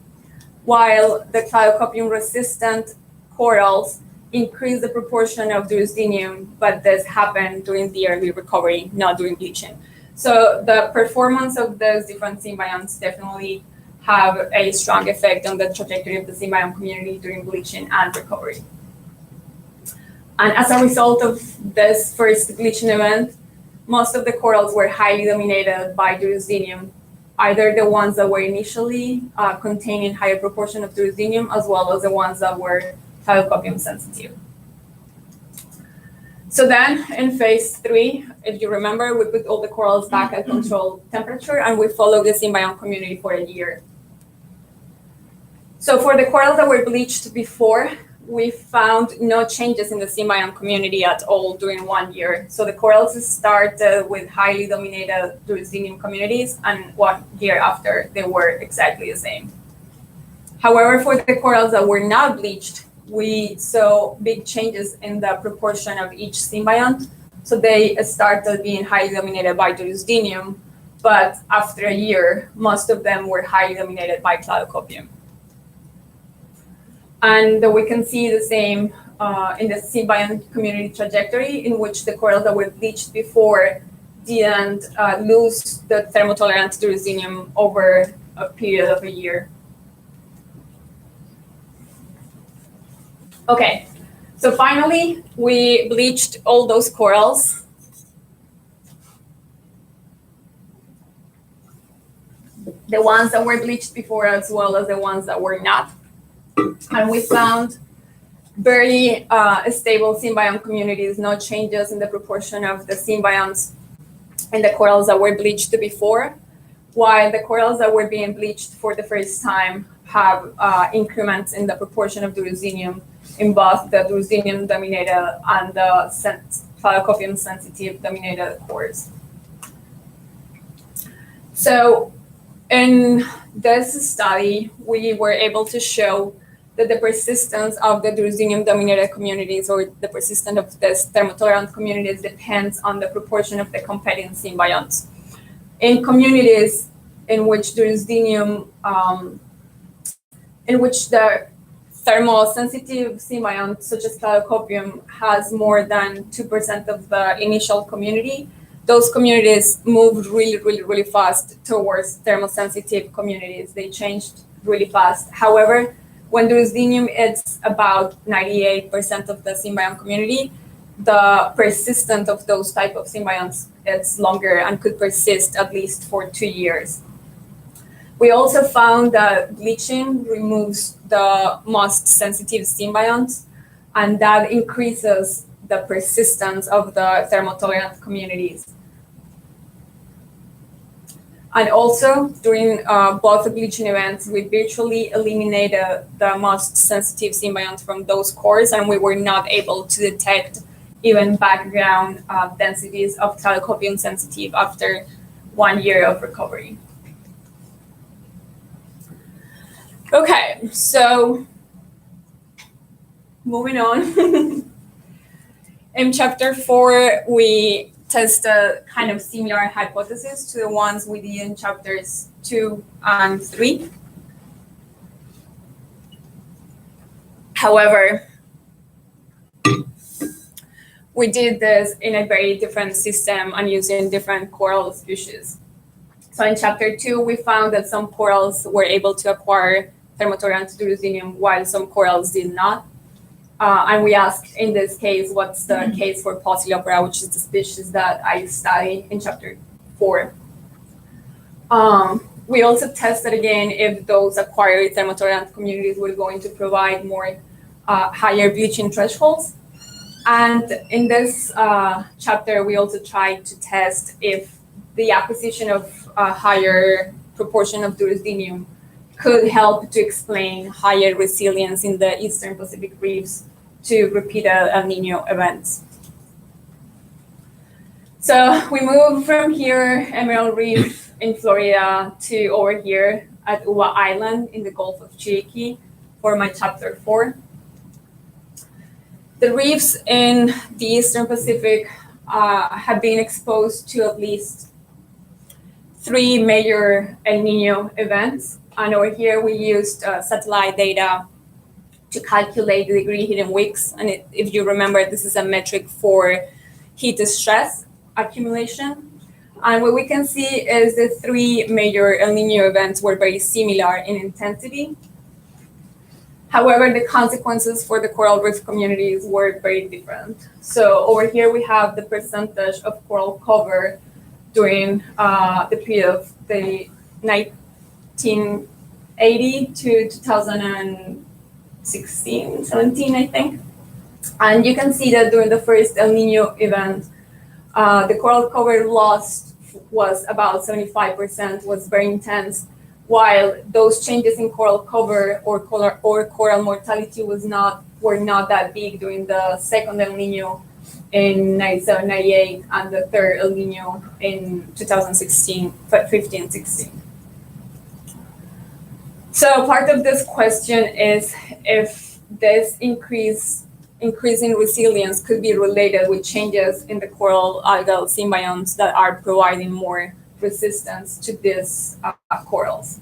while the Cladocopium resistant corals increase the proportion of Durusdinium, but this happened during the early recovery, not during bleaching. So the performance of those different symbionts definitely have a strong effect on the trajectory of the symbiont community during bleaching and recovery. And as a result of this first bleaching event, most of the corals were highly dominated by Durusdinium, either the ones that were initially containing higher proportion of Durusdinium, as well as the ones that were Cladocopium sensitive. So then in phase 3, if you remember, we put all the corals back at controlled temperature and we followed the symbiont community for a year. So for the corals that were bleached before, we found no changes in the symbiont community at all during 1 year. So the corals started with highly dominated Durusdinium communities, and 1 year after, they were exactly the same. However, for the corals that were not bleached, we saw big changes in the proportion of each symbiont. So they started being highly dominated by Durusdinium, but after a year, most of them were highly dominated by Cladocopium. And we can see the same in the symbiont community trajectory, in which the corals that were bleached before didn't lose the thermotolerant Durusdinium over a period of a year. Okay, so finally, we bleached all those corals. The ones that were bleached before, as well as the ones that were not. And we found very stable symbiont communities, no changes in the proportion of the symbionts in the corals that were bleached before, while the corals that were being bleached for the first time have increments in the proportion of Durusdinium in both the Durusdinium dominated and the Cladocopium sensitive dominated cores. So in this study, we were able to show that the persistence of the Durusdinium dominated communities or the persistence of this thermotolerant communities depends on the proportion of the competing symbionts. In communities in which Durusdinium, in which the thermosensitive symbiont, such as Calocopium, has more than 2% of the initial community, those communities moved really fast towards thermosensitive communities. They changed really fast. However, when Durusdinium is about 98% of the symbiont community, the persistence of those type of symbionts is longer and could persist at least for 2 years. We also found that bleaching removes the most sensitive symbionts, and that increases the persistence of the thermotolerant communities. And also, during both the bleaching events, we virtually eliminated the most sensitive symbionts from those cores, and we were not able to detect even background densities of Calocopium sensitive after 1 year of recovery. Okay, so moving on. In chapter 4, we tested kind of similar hypotheses to the ones we did in chapters 2 and 3. However, we did this in a very different system and using different coral species. So in chapter 2, we found that some corals were able to acquire thermotolerant Durusdinium while some corals did not. And we asked, in this case, what's the case for Poecilophora, which is the species that I study in chapter 4. We also tested again if those acquired thermotolerant communities were going to provide more higher bleaching thresholds. And in this chapter, we also tried to test if the acquisition of a higher proportion of Durusdinium could help to explain higher resilience in the Eastern Pacific reefs to repeated El Niño events. So we moved from here, Emerald Reef in Florida, to over here at Uva Island in the Gulf of Chiriquí for my chapter 4. The reefs in the Eastern Pacific have been exposed to at least 3 major El Niño events. And over here, we used satellite data to calculate the degree heat in weeks. And if you remember, this is a metric for heat stress accumulation. And what we can see is the 3 major El Niño events were very similar in intensity. However, the consequences for the coral reef communities were very different. So over here, we have the percentage of coral cover during the period of the 1980 to 2016, 17, I think. And you can see that during the first El Niño event, the coral cover loss was about 75%, was very intense, while those changes in coral cover or coral mortality were not that big during the second El Niño in 97, 98, and the third El Niño in 2016, 15, 16. So part of this question is if this increasing resilience could be related with changes in the coral algal symbionts that are providing more resistance to these corals.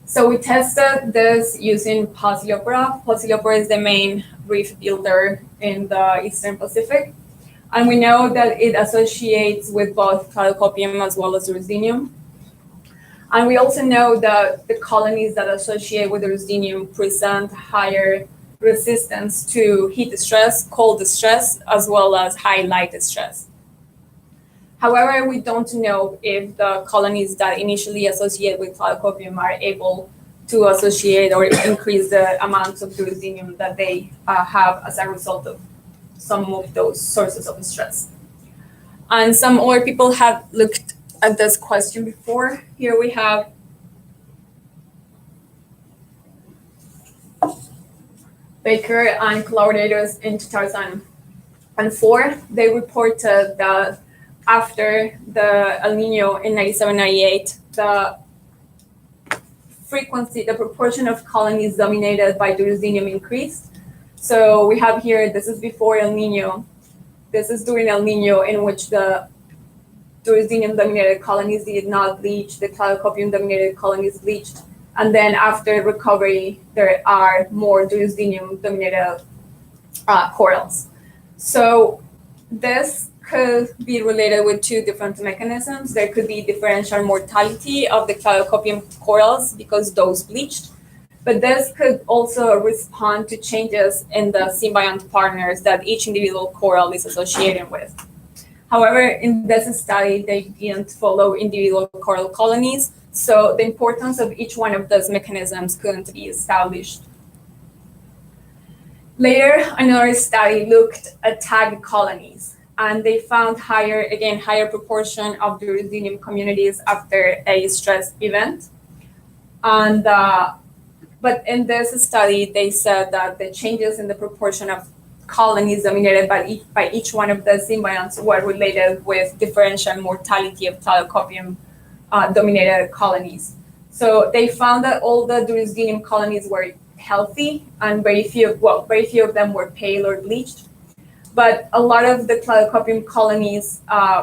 So we tested this using Poecilophora. Poecilophora is the main reef builder in the Eastern Pacific. And we know that it associates with both Calocopium as well as Durusdinium. And we also know that the colonies that associate with Durusdinium present higher resistance to heat stress, cold stress, as well as high light stress. However, we don't know if the colonies that initially associate with Calocopium are able to associate or increase the amounts of Durusdinium that they have as a result of some of those sources of stress. And some other people have looked at this question before. Here we have Baker and collaborators in 2004. They reported that after the El Niño in 97, 98, the frequency, the proportion of colonies dominated by Durusdinium increased. So we have here, this is before El Nino. This is during El Nino, in which the Durusdinium-dominated colonies did not bleach, the Cladocopium-dominated colonies bleached. And then after recovery, there are more Durusdinium-dominated corals. So this could be related with two different mechanisms. There could be differential mortality of the Cladocopium corals because those bleached, but this could also respond to changes in the symbiont partners that each individual coral is associated with. However, in this study, they didn't follow individual coral colonies, so the importance of each one of those mechanisms couldn't be established. Later, another study looked at tagged colonies, and they found higher proportion of Durusdinium communities after a stress event. And but in this study, they said that the changes in the proportion of colonies dominated by each one of the symbionts were related with differential mortality of Cladocopium dominated colonies. So they found that all the Durusdinium colonies were healthy, and very few of them were pale or bleached. But a lot of the Cladocopium colonies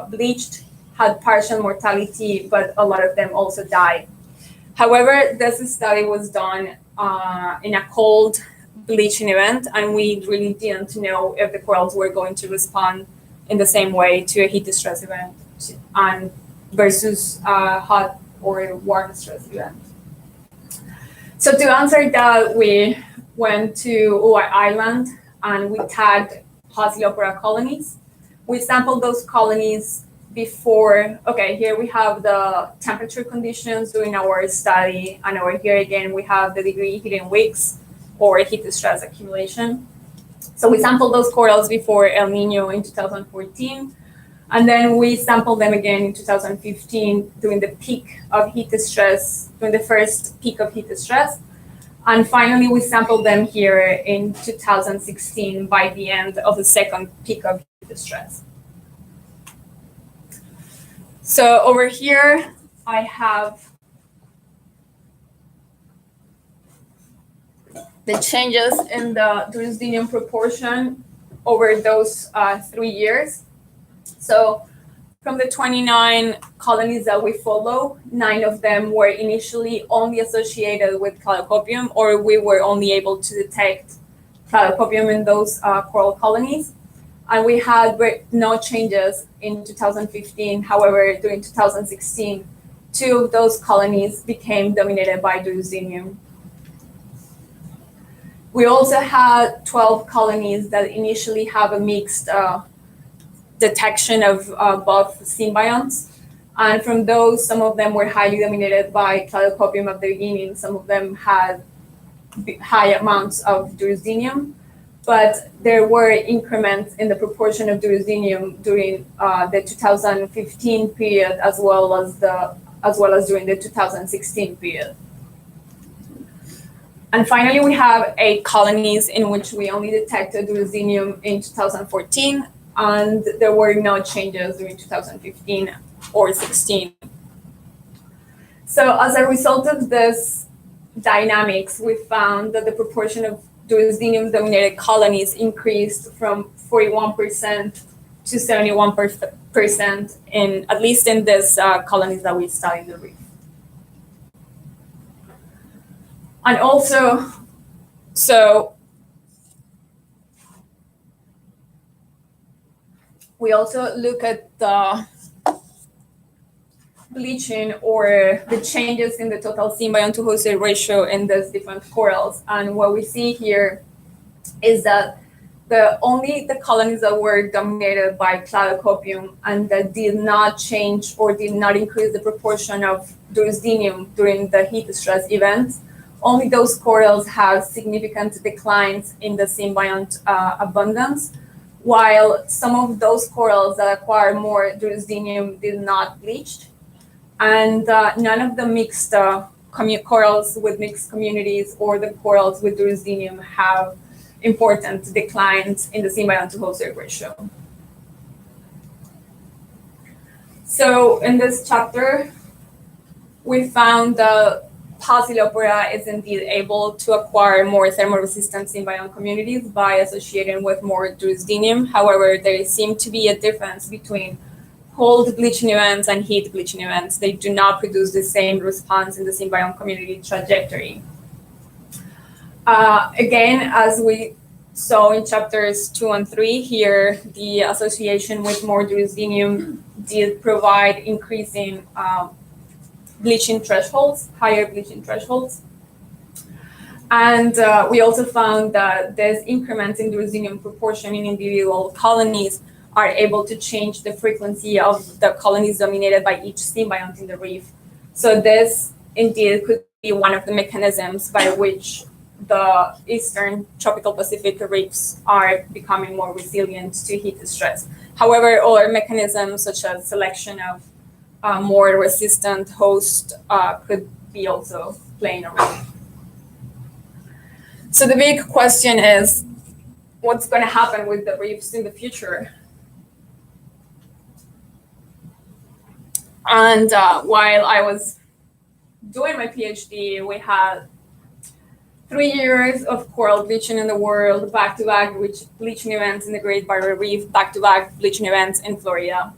bleached, had partial mortality, but a lot of them also died. However, this study was done in a cold bleaching event, and we really didn't know if the corals were going to respond in the same way to a heat stress event and versus hot or warm stress event. So to answer that, we went to Uai Island and we tagged Hausiopora colonies. We sampled those colonies before, here we have the temperature conditions during our study, and over here again we have the degree heat in weeks or heat stress accumulation. So we sampled those corals before El Nino in 2014, and then we sampled them again in 2015 during the peak of heat stress, during the first peak of heat stress. And finally, we sampled them here in 2016 by the end of the second peak of heat stress. So over here, I have the changes in the Durusdinium proportion over those 3 years. So from the 29 colonies that we follow, 9 of them were initially only associated with Cladocopium, or we were only able to detect Cladocopium in those coral colonies. And we had no changes in 2015. However, during 2016, 2 of those colonies became dominated by Durusdinium. We also had 12 colonies that initially have a mixed detection of both symbionts. And from those, some of them were highly dominated by Cladocopium at the beginning. Some of them had high amounts of Durusdinium, but there were increments in the proportion of Durusdinium during the 2015 period, as well as during the 2016 period. And finally, we have 8 colonies in which we only detected Durusdinium in 2014, and there were no changes during 2015 or 16. So as a result of this dynamics, we found that the proportion of Durusdinium-dominated colonies increased from 41% to 71% in, at least in these colonies that we studied in the reef. And also, so we also look at the bleaching or the changes in the total symbiont to host ratio in these different corals. And what we see here is that only the colonies that were dominated by Cladocopium and that did not change or did not increase the proportion of Durusdinium during the heat stress events, only those corals have significant declines in the symbiont abundance, while some of those corals that acquire more Durusdinium did not bleach. And none of the mixed corals with mixed communities or the corals with Durusdinium have important declines in the symbiont to host ratio. So in this chapter, we found the Pausilopora is indeed able to acquire more thermoresistant symbiont communities by associating with more Durusdinium. However, there seems to be a difference between cold bleaching events and heat bleaching events. They do not produce the same response in the symbiont community trajectory. Again, as we saw in chapters 2 and 3, here the association with more Durusdinium did provide increasing bleaching thresholds, higher bleaching thresholds. And we also found that this increment in Durusdinium proportion in individual colonies are able to change the frequency of the colonies dominated by each symbiont in the reef. So this indeed could be one of the mechanisms by which the eastern tropical Pacific reefs are becoming more resilient to heat stress. However, other mechanisms such as selection of more resistant host could be also playing a role. So the big question is, what's going to happen with the reefs in the future? And while I was doing my PhD, we had 3 years of coral bleaching in the world, back-to-back bleaching events in the Great Barrier Reef, back-to-back bleaching events in Florida.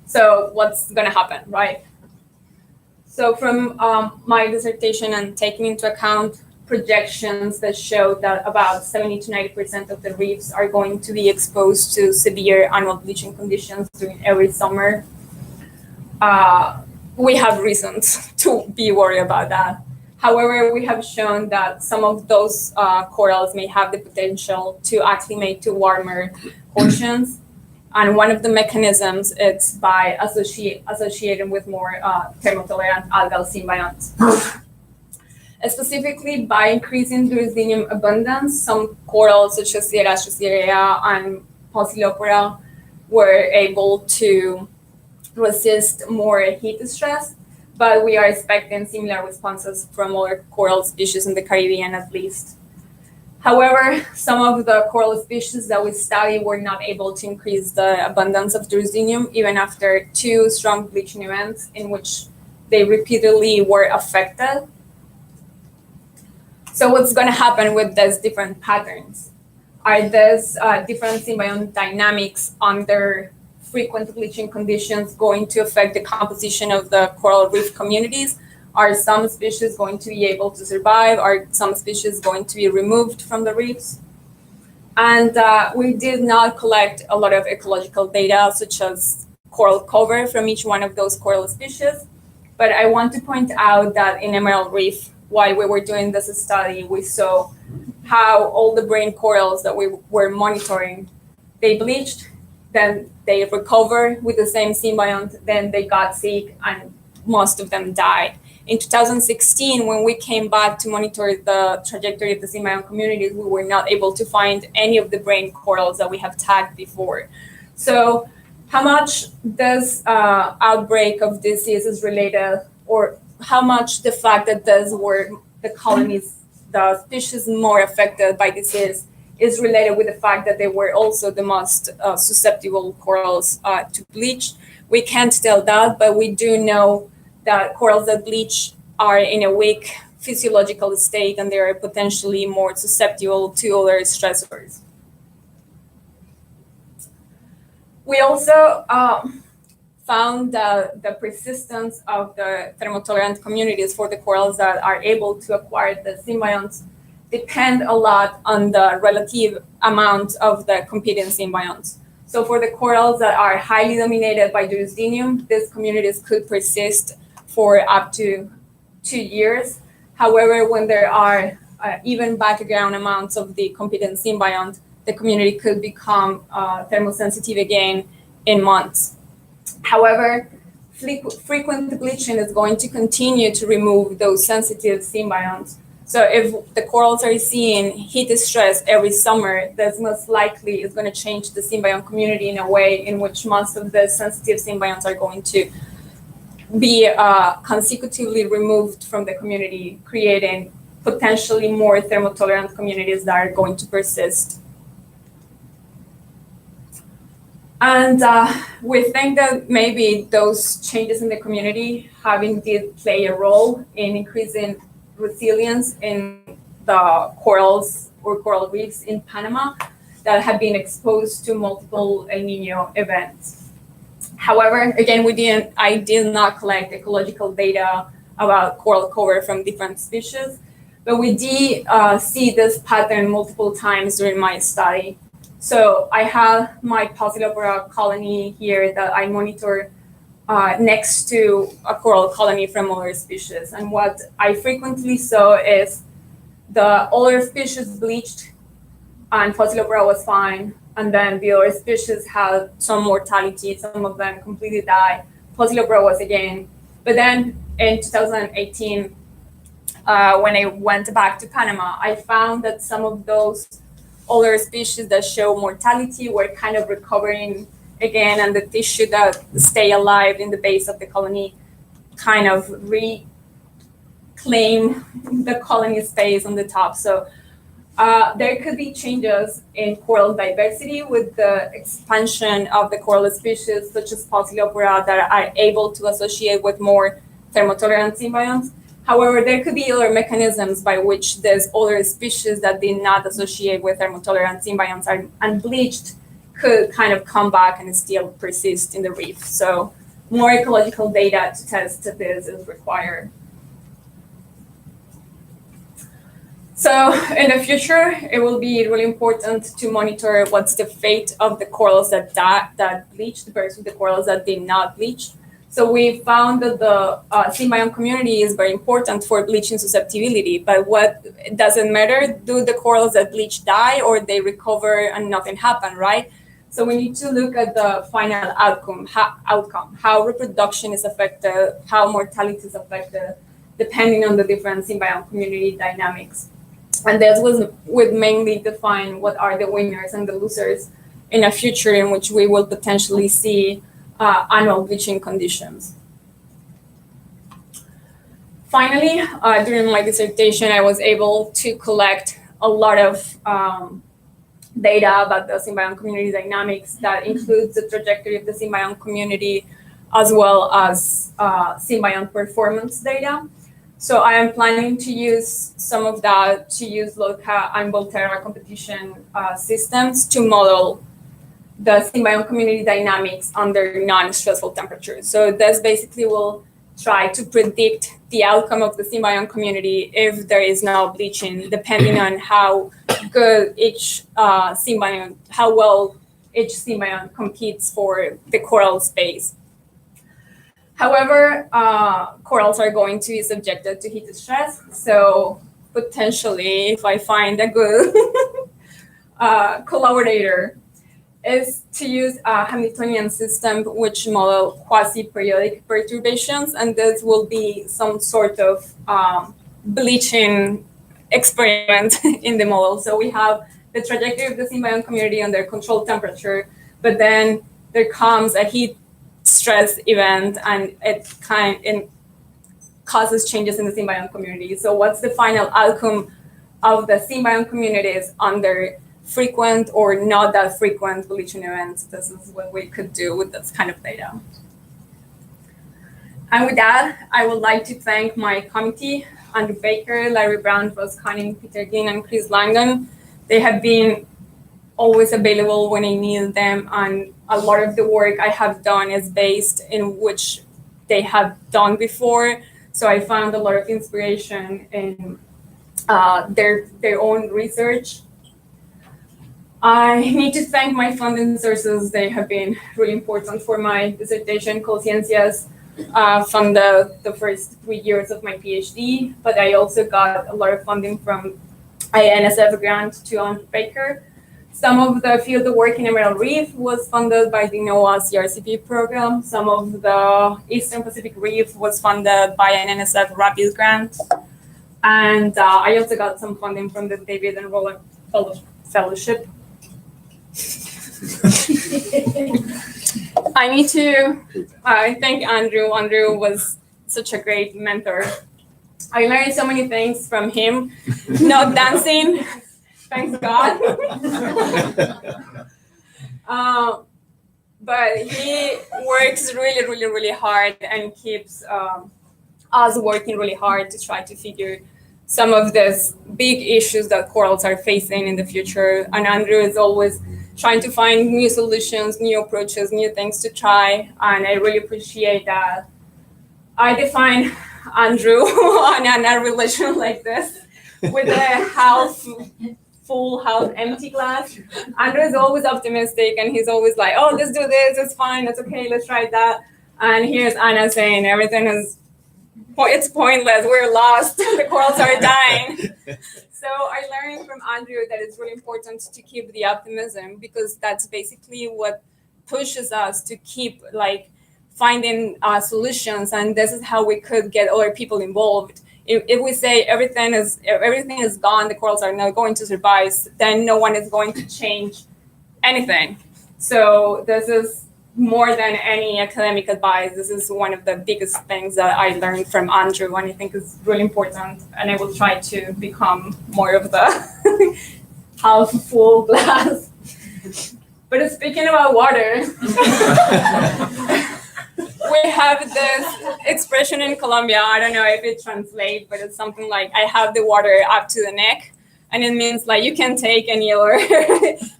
So what's going to happen, right? So from my dissertation and taking into account projections that show that about 70 to 90% of the reefs are going to be exposed to severe annual bleaching conditions during every summer, we have reasons to be worried about that. However, we have shown that some of those corals may have the potential to acclimate to warmer oceans. And one of the mechanisms is by associating with more thermotolerant algal symbionts. Specifically, by increasing Durusdinium abundance, some corals such as Durusdinium and Pausilopora were able to resist more heat stress, but we are expecting similar responses from other coral species in the Caribbean at least. However, some of the coral species that we studied were not able to increase the abundance of Durusdinium even after 2 strong bleaching events in which they repeatedly were affected. So what's going to happen with these different patterns? Are these different symbiont dynamics under frequent bleaching conditions going to affect the composition of the coral reef communities? Are some species going to be able to survive? Are some species going to be removed from the reefs? And we did not collect a lot of ecological data, such as coral cover from each one of those coral species. But I want to point out that in Emerald Reef, while we were doing this study, we saw how all the brain corals that we were monitoring, they bleached, then they recovered with the same symbiont, then they got sick, and most of them died. In 2016, when we came back to monitor the trajectory of the symbiont communities, we were not able to find any of the brain corals that we have tagged before. So how much this outbreak of disease is related, or how much the fact that those were the colonies, the species more affected by disease, is related with the fact that they were also the most susceptible corals to bleach. We can't tell that, but we do know that corals that bleach are in a weak physiological state and they are potentially more susceptible to other stressors. We also found that the persistence of the thermotolerant communities for the corals that are able to acquire the symbionts depend a lot on the relative amount of the competing symbionts. So for the corals that are highly dominated by Durusdinium, these communities could persist for up to 2 years. However, when there are even background amounts of the competent symbiont, the community could become thermosensitive again in months. However, frequent bleaching is going to continue to remove those sensitive symbionts. So if the corals are seeing heat stress every summer, that's most likely is going to change the symbiont community in a way in which most of the sensitive symbionts are going to be consecutively removed from the community, creating potentially more thermotolerant communities that are going to persist. And we think that maybe those changes in the community have indeed played a role in increasing resilience in the corals or coral reefs in Panama that have been exposed to multiple El Nino events. However, again, I did not collect ecological data about coral cover from different species, but we did see this pattern multiple times during my study. So I have my Paucilopora colony here that I monitor next to a coral colony from other species. And what I frequently saw is the older species bleached and Paucilopora was fine. And then the other species had some mortality, some of them completely died. Paucilopora was again. But then in 2018, when I went back to Panama, I found that some of those older species that show mortality were kind of recovering again, and the tissue that stay alive in the base of the colony kind of reclaim the colony space on the top. So there could be changes in coral diversity with the expansion of the coral species, such as Paucilopora, that are able to associate with more thermotolerant symbionts. However, there could be other mechanisms by which these older species that did not associate with thermotolerant symbionts are unbleached could kind of come back and still persist in the reef. So more ecological data to test this is required. So in the future, it will be really important to monitor what's the fate of the corals that bleached versus the corals that did not bleach. So we found that the symbiont community is very important for bleaching susceptibility, but it doesn't matter, do the corals that bleach die or they recover and nothing happened, right? So we need to look at the final outcome, how reproduction is affected, how mortality is affected, depending on the different symbiont community dynamics. And this would mainly define what are the winners and the losers in a future in which we will potentially see annual bleaching conditions. Finally, during my dissertation, I was able to collect a lot of data about the symbiont community dynamics that includes the trajectory of the symbiont community as well as symbiont performance data. So I am planning to use some of that to use LOCA and Volterra competition systems to model the symbiont community dynamics under non-stressful temperatures. So this basically will try to predict the outcome of the symbiont community if there is no bleaching, depending on how good each symbiont, how well each symbiont competes for the coral space. However, corals are going to be subjected to heat stress. So potentially, if I find a good collaborator, is to use a Hamiltonian system which model quasi-periodic perturbations, and this will be some sort of bleaching experiment in the model. So we have the trajectory of the symbiont community under controlled temperature, but then there comes a heat stress event and it causes changes in the symbiont community. So what's the final outcome of the symbiont communities under frequent or not that frequent bleaching events? This is what we could do with this kind of data. And with that, I would like to thank my committee, Andrew Baker, Larry Brown, Ross Conning, Peter Dean, and Chris Langdon. They have been always available when I needed them, and a lot of the work I have done is based in which they have done before. So I found a lot of inspiration in their own research. I need to thank my funding sources. They have been really important for my dissertation. qCiencias funded the first 3 years of my PhD, but I also got a lot of funding from NSF grant to Andrew Baker. Some of the field work in Emerald Reef was funded by the NOAA CRCP program. Some of the Eastern Pacific Reef was funded by an NSF Rapid grant. And I also got some funding from the David and Roland Fellowship. I need to thank Andrew. Andrew was such a great mentor. I learned so many things from him. Not dancing, thanks God. but he works really, really, really hard and keeps us working really hard to try to figure some of these big issues that corals are facing in the future. And Andrew is always trying to find new solutions, new approaches, new things to try. And I really appreciate that. I define Andrew on a relation like this with a half full, half empty glass. Andrew is always optimistic and he's always like, oh, let's do this, it's fine, it's okay, let's try that. And here's Anna saying everything is, it's pointless, we're lost, the corals are dying. So I learned from Andrew that it's really important to keep the optimism, because that's basically what pushes us to keep like finding solutions, and this is how we could get other people involved. If we say everything is gone, the corals are not going to survive, then no one is going to change anything. So this is more than any academic advice. This is one of the biggest things that I learned from Andrew, and I think is really important. And I will try to become more of the half full glass. But speaking about water, we have this expression in Colombia. I don't know if it translates, but it's something like, I have the water up to the neck. And it means like you can take any other,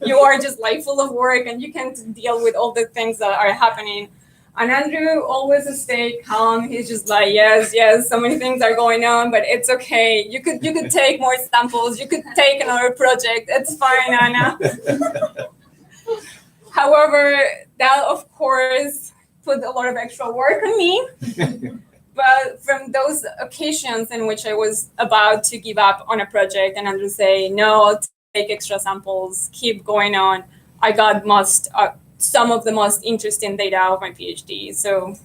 you are just like full of work and you can't deal with all the things that are happening. And Andrew always stay calm. He's just like, yes, so many things are going on, but it's okay. You could take more samples. You could take another project. It's fine, Anna. However, that of course put a lot of extra work on me. But from those occasions in which I was about to give up on a project and Andrew say, no, I'll take extra samples, keep going on, I got some of the most interesting data of my PhD. So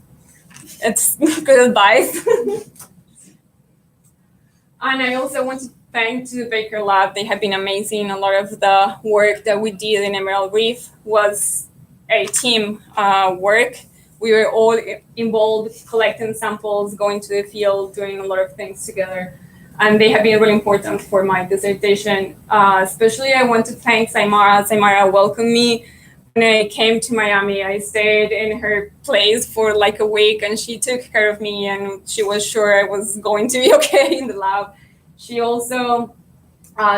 it's good advice. And I also want to thank the Baker Lab. They have been amazing. A lot of the work that we did in Emerald Reef was a team work. We were all involved, collecting samples, going to the field, doing a lot of things together. And they have been really important for my dissertation. Especially I want to thank Saimara. Saimara welcomed me. When I came to Miami, I stayed in her place for like a week and she took care of me and she was sure I was going to be okay in the lab. She also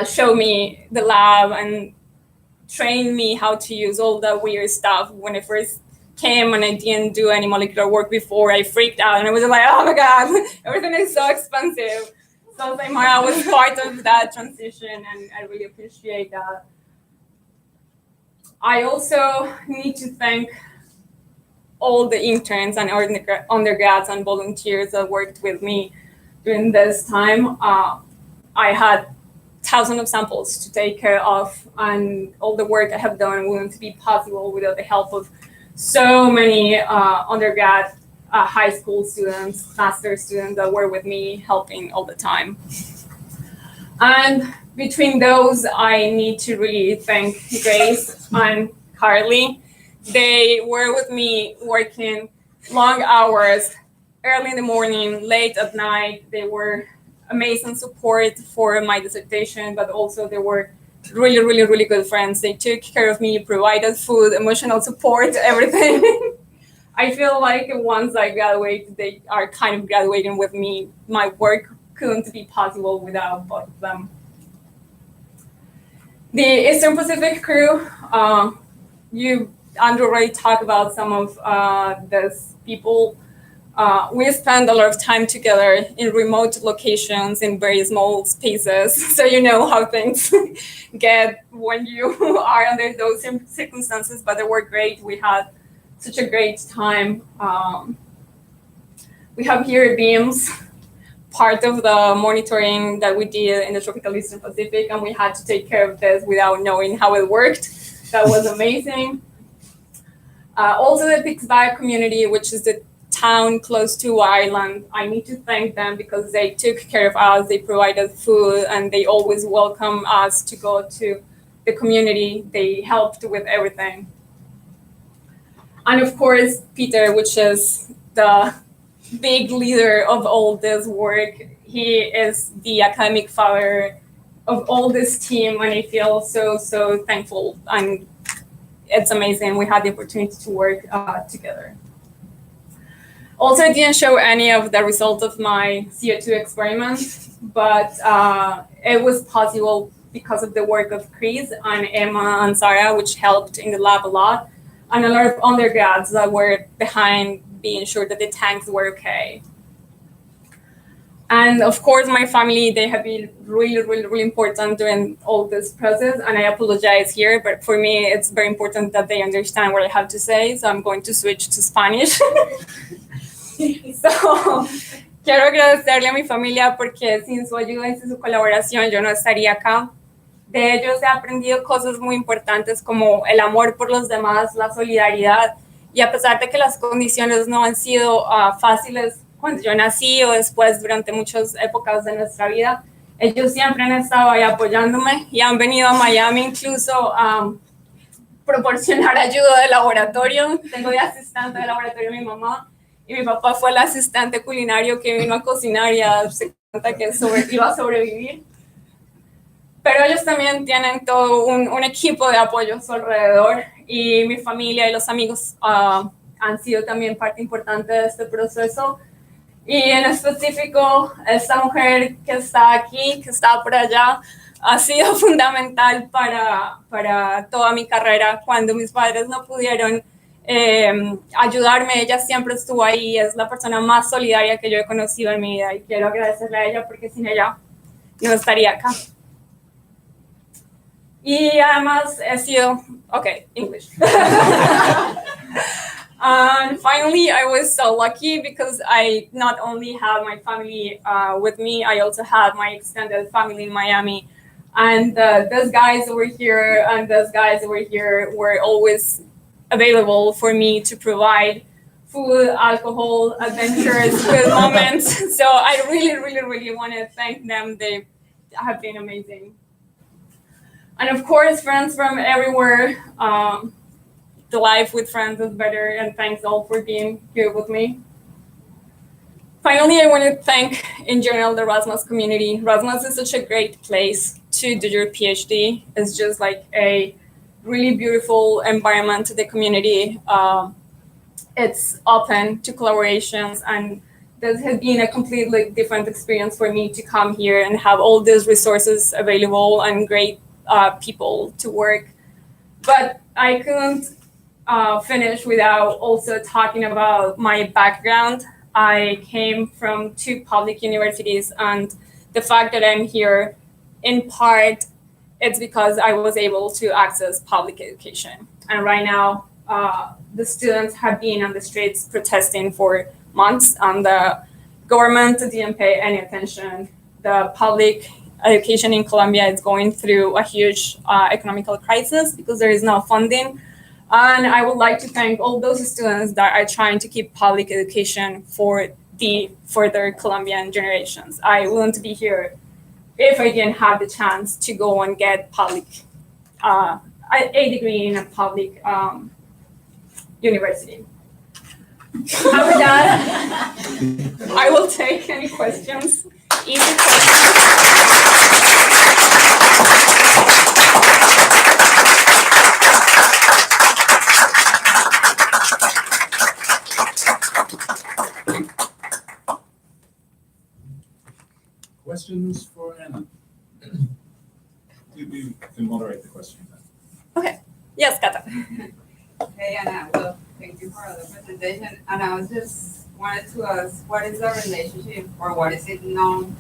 showed me the lab and trained me how to use all the weird stuff. When I first came and I didn't do any molecular work before, I freaked out and I was like, oh my God, everything is so expensive. So Saimara was part of that transition and I really appreciate that. I also need to thank all the interns and undergrads and volunteers that worked with me during this time. I had thousands of samples to take care of, and all the work I have done wouldn't be possible without the help of so many undergrad, high school students, master students that were with me helping all the time. And between those, I need to really thank Grace and Carly. They were with me working long hours, early in the morning, late at night. They were amazing support for my dissertation, but also they were really, really, really good friends. They took care of me, provided food, emotional support, everything. I feel like once I graduate, they are kind of graduating with me. My work couldn't be possible without both of them. The Eastern Pacific crew, Andrew already talked about some of these people. We spend a lot of time together in remote locations in very small spaces. So you know how things get when you are under those circumstances, but they were great. We had such a great time. We have here beams, part of the monitoring that we did in the tropical Eastern Pacific, and we had to take care of this without knowing how it worked. That was amazing. Also the Pixby community, which is the town close to Ireland. I need to thank them because they took care of us, they provided food, and they always welcome us to go to the community. They helped with everything. And of course, Peter, which is the big leader of all this work. He is the academic father of all this team, and I feel so, so thankful. And it's amazing. We had the opportunity to work together. Also, I didn't show any of the results of my CO2 experiment, but it was possible because of the work of Chris and Emma and Sarah, which helped in the lab a lot, and a lot of undergrads that were behind being sure that the tanks were okay. And of course, my family, they have been really, really, really important during all this process. And I apologize here, but for me, it's very important that they understand what I have to say. So I'm going to switch to Spanish. So, quiero agradecerle a mi familia porque sin su ayuda y sin su colaboración yo no estaría acá. De ellos he aprendido cosas muy importantes como el amor por los demás, la solidaridad. Y a pesar de que las condiciones no han sido fáciles cuando yo nací o después durante muchas épocas de nuestra vida, ellos siempre han estado ahí apoyándome y han venido a Miami incluso a proporcionar ayuda de laboratorio. Tengo de asistente de laboratorio mi mamá y mi papá fue el asistente culinario que vino a cocinar y a darse cuenta que iba a sobrevivir. Pero ellos también tienen todo un equipo de apoyo a su alrededor y mi familia y los amigos han sido también parte importante de este proceso. Y en específico, esta mujer que está aquí, que está por allá, ha sido fundamental para toda mi carrera. Cuando mis padres no pudieron ayudarme, ella siempre estuvo ahí. Es la persona más solidaria que yo he conocido en mi vida y quiero agradecerle a ella porque sin ella no estaría acá. Y además he sido, okay, English. And finally, I was so lucky because I not only have my family with me, I also have my extended family in Miami. And those guys over here and those guys over here were always available for me to provide food, alcohol, adventures, good moments. So I really, really, really want to thank them. They have been amazing. And of course, friends from everywhere. The life with friends is better, and thanks all for being here with me. Finally, I want to thank, in general, the Rasmus community. Rasmus is such a great place to do your PhD. It's just like a really beautiful environment to the community. It's open to collaborations, and this has been a completely different experience for me to come here and have all these resources available and great people to work. But I couldn't finish without also talking about my background. I came from 2 public universities, and the fact that I'm here, in part, it's because I was able to access public education. And right now, the students have been on the streets protesting for months, and the government didn't pay any attention. The public education in Colombia is going through a huge economical crisis because there is no funding. And I would like to thank all those students that are trying to keep public education for the further Colombian generations. I wouldn't be here if I didn't have the chance to go and get a degree in a public university. After that, I will take any questions, easy questions. Questions for Anna? You can moderate the question. Okay. Yes, Kata. Hey, Anna. Well, thank you for the presentation. And I was just wanted to ask, what is the relationship, or what is it known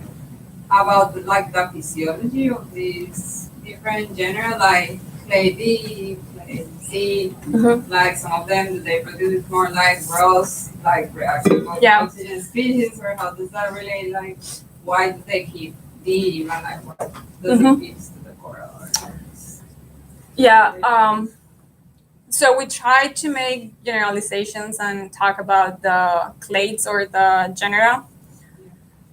about, like, the physiology of these different genera, like clay B, clay C, like some of them, do they produce more like ROS, like reactive oxygen species, or how does that relate? Like, why do they keep D, and like what does it give to the coral? Yeah. So we try to make generalizations and talk about the clades or the genera.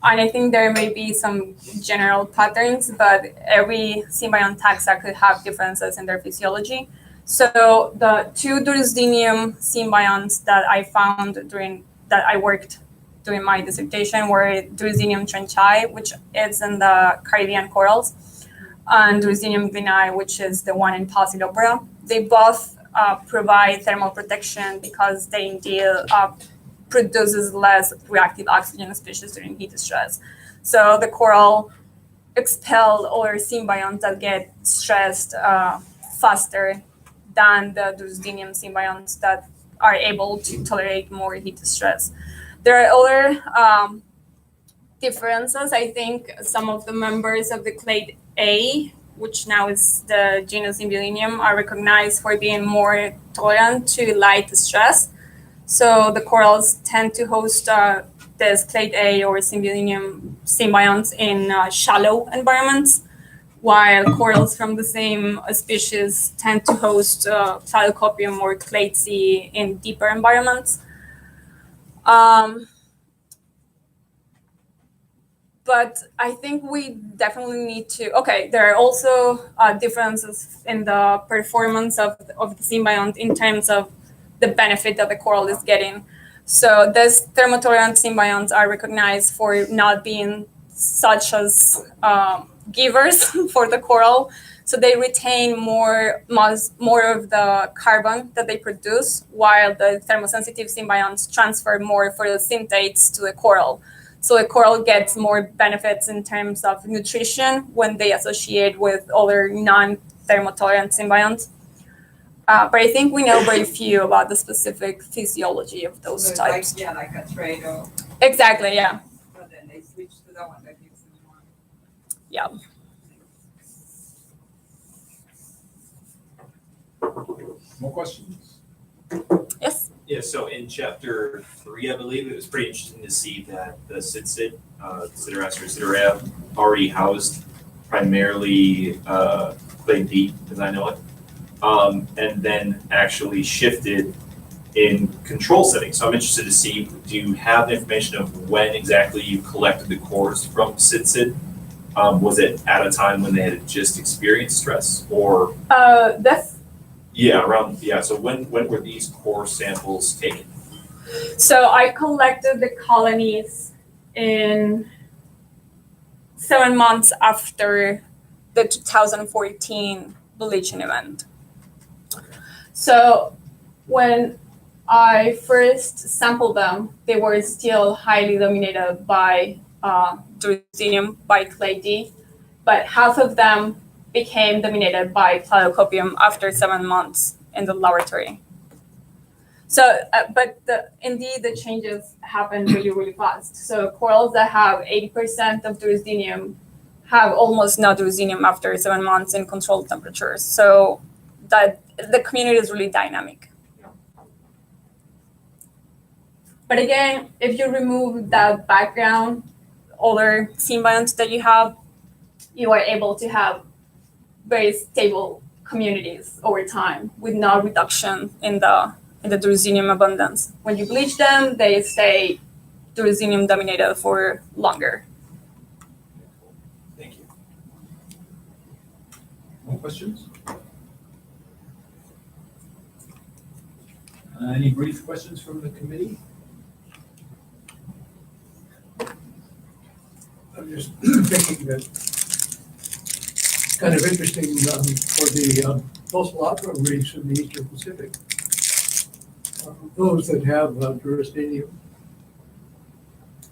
And I think there may be some general patterns, but every symbiont taxa could have differences in their physiology. So the 2 Durusdinium symbionts that I found that I worked during my dissertation were Durusdinium trenchai, which is in the Caribbean corals, and Durusdinium glynnae, which is the one in Pachylophora. They both provide thermal protection because they indeed produces less reactive oxygen species during heat stress. So the coral expel other symbionts that get stressed faster than the Durusdinium symbionts that are able to tolerate more heat stress. There are other differences. I think some of the members of the clade A, which now is the genus Symbiodinium, are recognized for being more tolerant to light stress. So the corals tend to host this clade A or Symbiodinium symbionts in shallow environments, while corals from the same species tend to host Platycopium or clade C in deeper environments. But I think we definitely need to, okay, there are also differences in the performance of the symbiont in terms of the benefit that the coral is getting. So these thermotolerant symbionts are recognized for not being such as givers for the coral. So they retain more of the carbon that they produce, while the thermosensitive symbionts transfer more photosynthesis to the coral. So the coral gets more benefits in terms of nutrition when they associate with other non-thermotolerant symbionts. But I think we know very few about the specific physiology of those So types. like a trade-off, Exactly, yeah. but then they switch to the one that gives them more. Yeah. More questions? Yes. Yeah, so in chapter 3, I believe, it was pretty interesting to see that the Sidsid, Sideracea, already housed primarily clade D, as I know it, and then actually shifted in control settings. So I'm interested to see, do you have the information of when exactly you collected the cores from Sidsid? Was it at a time when they had just experienced stress, or? So when were these core samples taken? So I collected the colonies in 7 months after the 2014 bleaching event. So when I first sampled them, they were still highly dominated by Durusdinium, by clade D, but half of them became dominated by Platycopium after 7 months in the laboratory. So, indeed, the changes happen really, really fast. So corals that have 80% of Durusdinium have almost no Durusdinium after 7 months in controlled temperatures. So that the community is really dynamic. But again, if you remove that background, other symbionts that you have, you are able to have very stable communities over time with no reduction in the Durusdinium abundance. When you bleach them, they stay Durusdinium dominated for longer. Thank you. More questions? Any brief questions from the committee? I'm just thinking that it's kind of interesting for the coastal outcrop reefs in the Eastern Pacific. Those that have Durusdinium,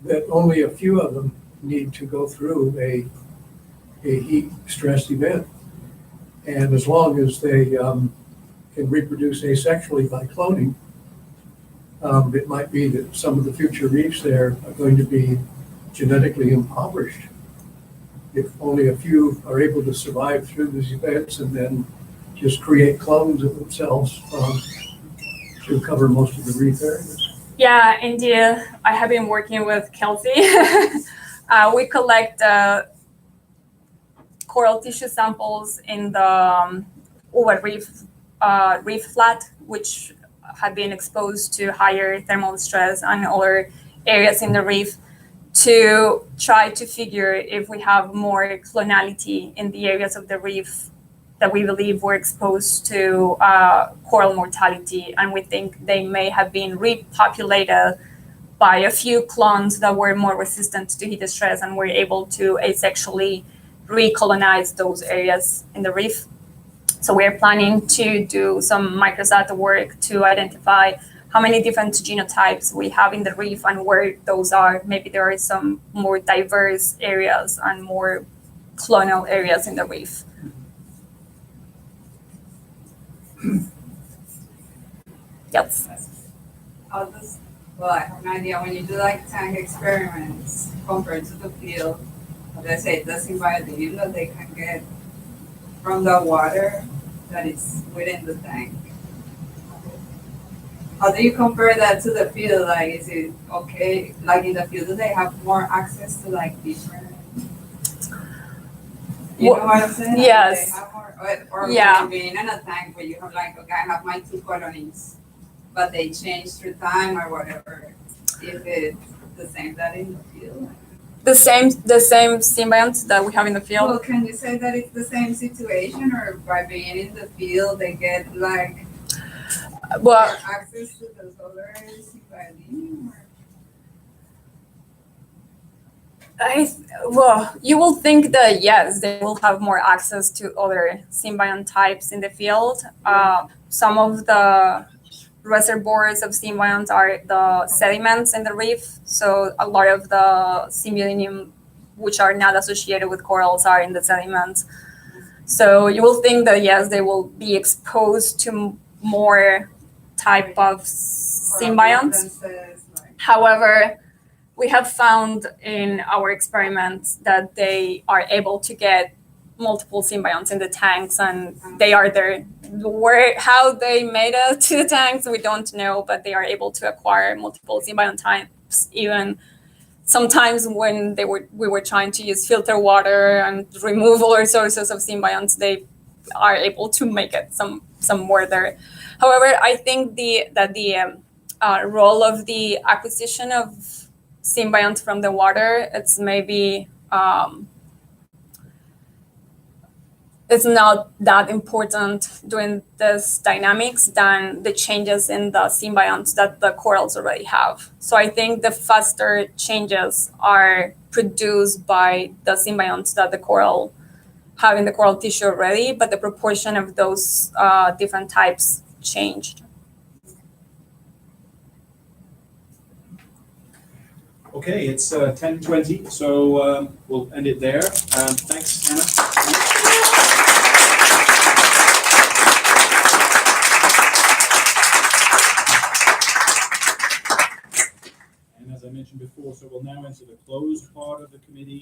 that only a few of them need to go through a heat stress event. And as long as they can reproduce asexually by cloning, it might be that some of the future reefs there are going to be genetically impoverished if only a few are able to survive through these events and then just create clones of themselves to cover most of the reef areas. Yeah, indeed. I have been working with Kelsey. We collect coral tissue samples in the reef flat, which have been exposed to higher thermal stress and other areas in the reef, to try to figure if we have more clonality in the areas of the reef that we believe were exposed to coral mortality. And we think they may have been repopulated by a few clones that were more resistant to heat stress and were able to asexually recolonize those areas in the reef. So we're planning to do some microsat work to identify how many different genotypes we have in the reef and where those are. Maybe there are some more diverse areas and more clonal areas in the reef. Yes. Well, I have an idea, when you do like tank experiments compared to the field, let's say the Symbiodinium that they can get from the water that is within the tank. How do you compare that to the field? Like, is it okay? Like in the field, do they have more access to like different? You know what I'm saying? Yes. They have more, or Yeah. being in a tank where you have like, okay, I have my 2 colonies, but they change through time or whatever. If it's the same that in the field. The same symbionts that we have in the field. Well, can you say that it's the same situation, or by being in the field they get like more access to the solar Symbiodinium? Well, you will think that yes, they will have more access to other symbiont types in the field. Some of the reservoirs of symbionts are the sediments in the reef. So a lot of the Symbiodinium, which are not associated with corals, are in the sediments. So you will think that yes, they will be exposed to more type of symbionts. However, we have found in our experiments that they are able to get multiple symbionts in the tanks, and they are there. How they made it to the tanks, we don't know, but they are able to acquire multiple symbiont types. Even sometimes when we were trying to use filter water and remove other sources of symbionts, they are able to make it some more there. However, I think that the role of the acquisition of symbionts from the water, it's maybe it's not that important during this dynamics than the changes in the symbionts that the corals already have. So I think the faster changes are produced by the symbionts that the coral have in the coral tissue already, but the proportion of those different types changed. Okay, it's 10:20, so we'll end it there. Thanks, Anna. And as I mentioned before, so we'll now enter the closed part of the committee.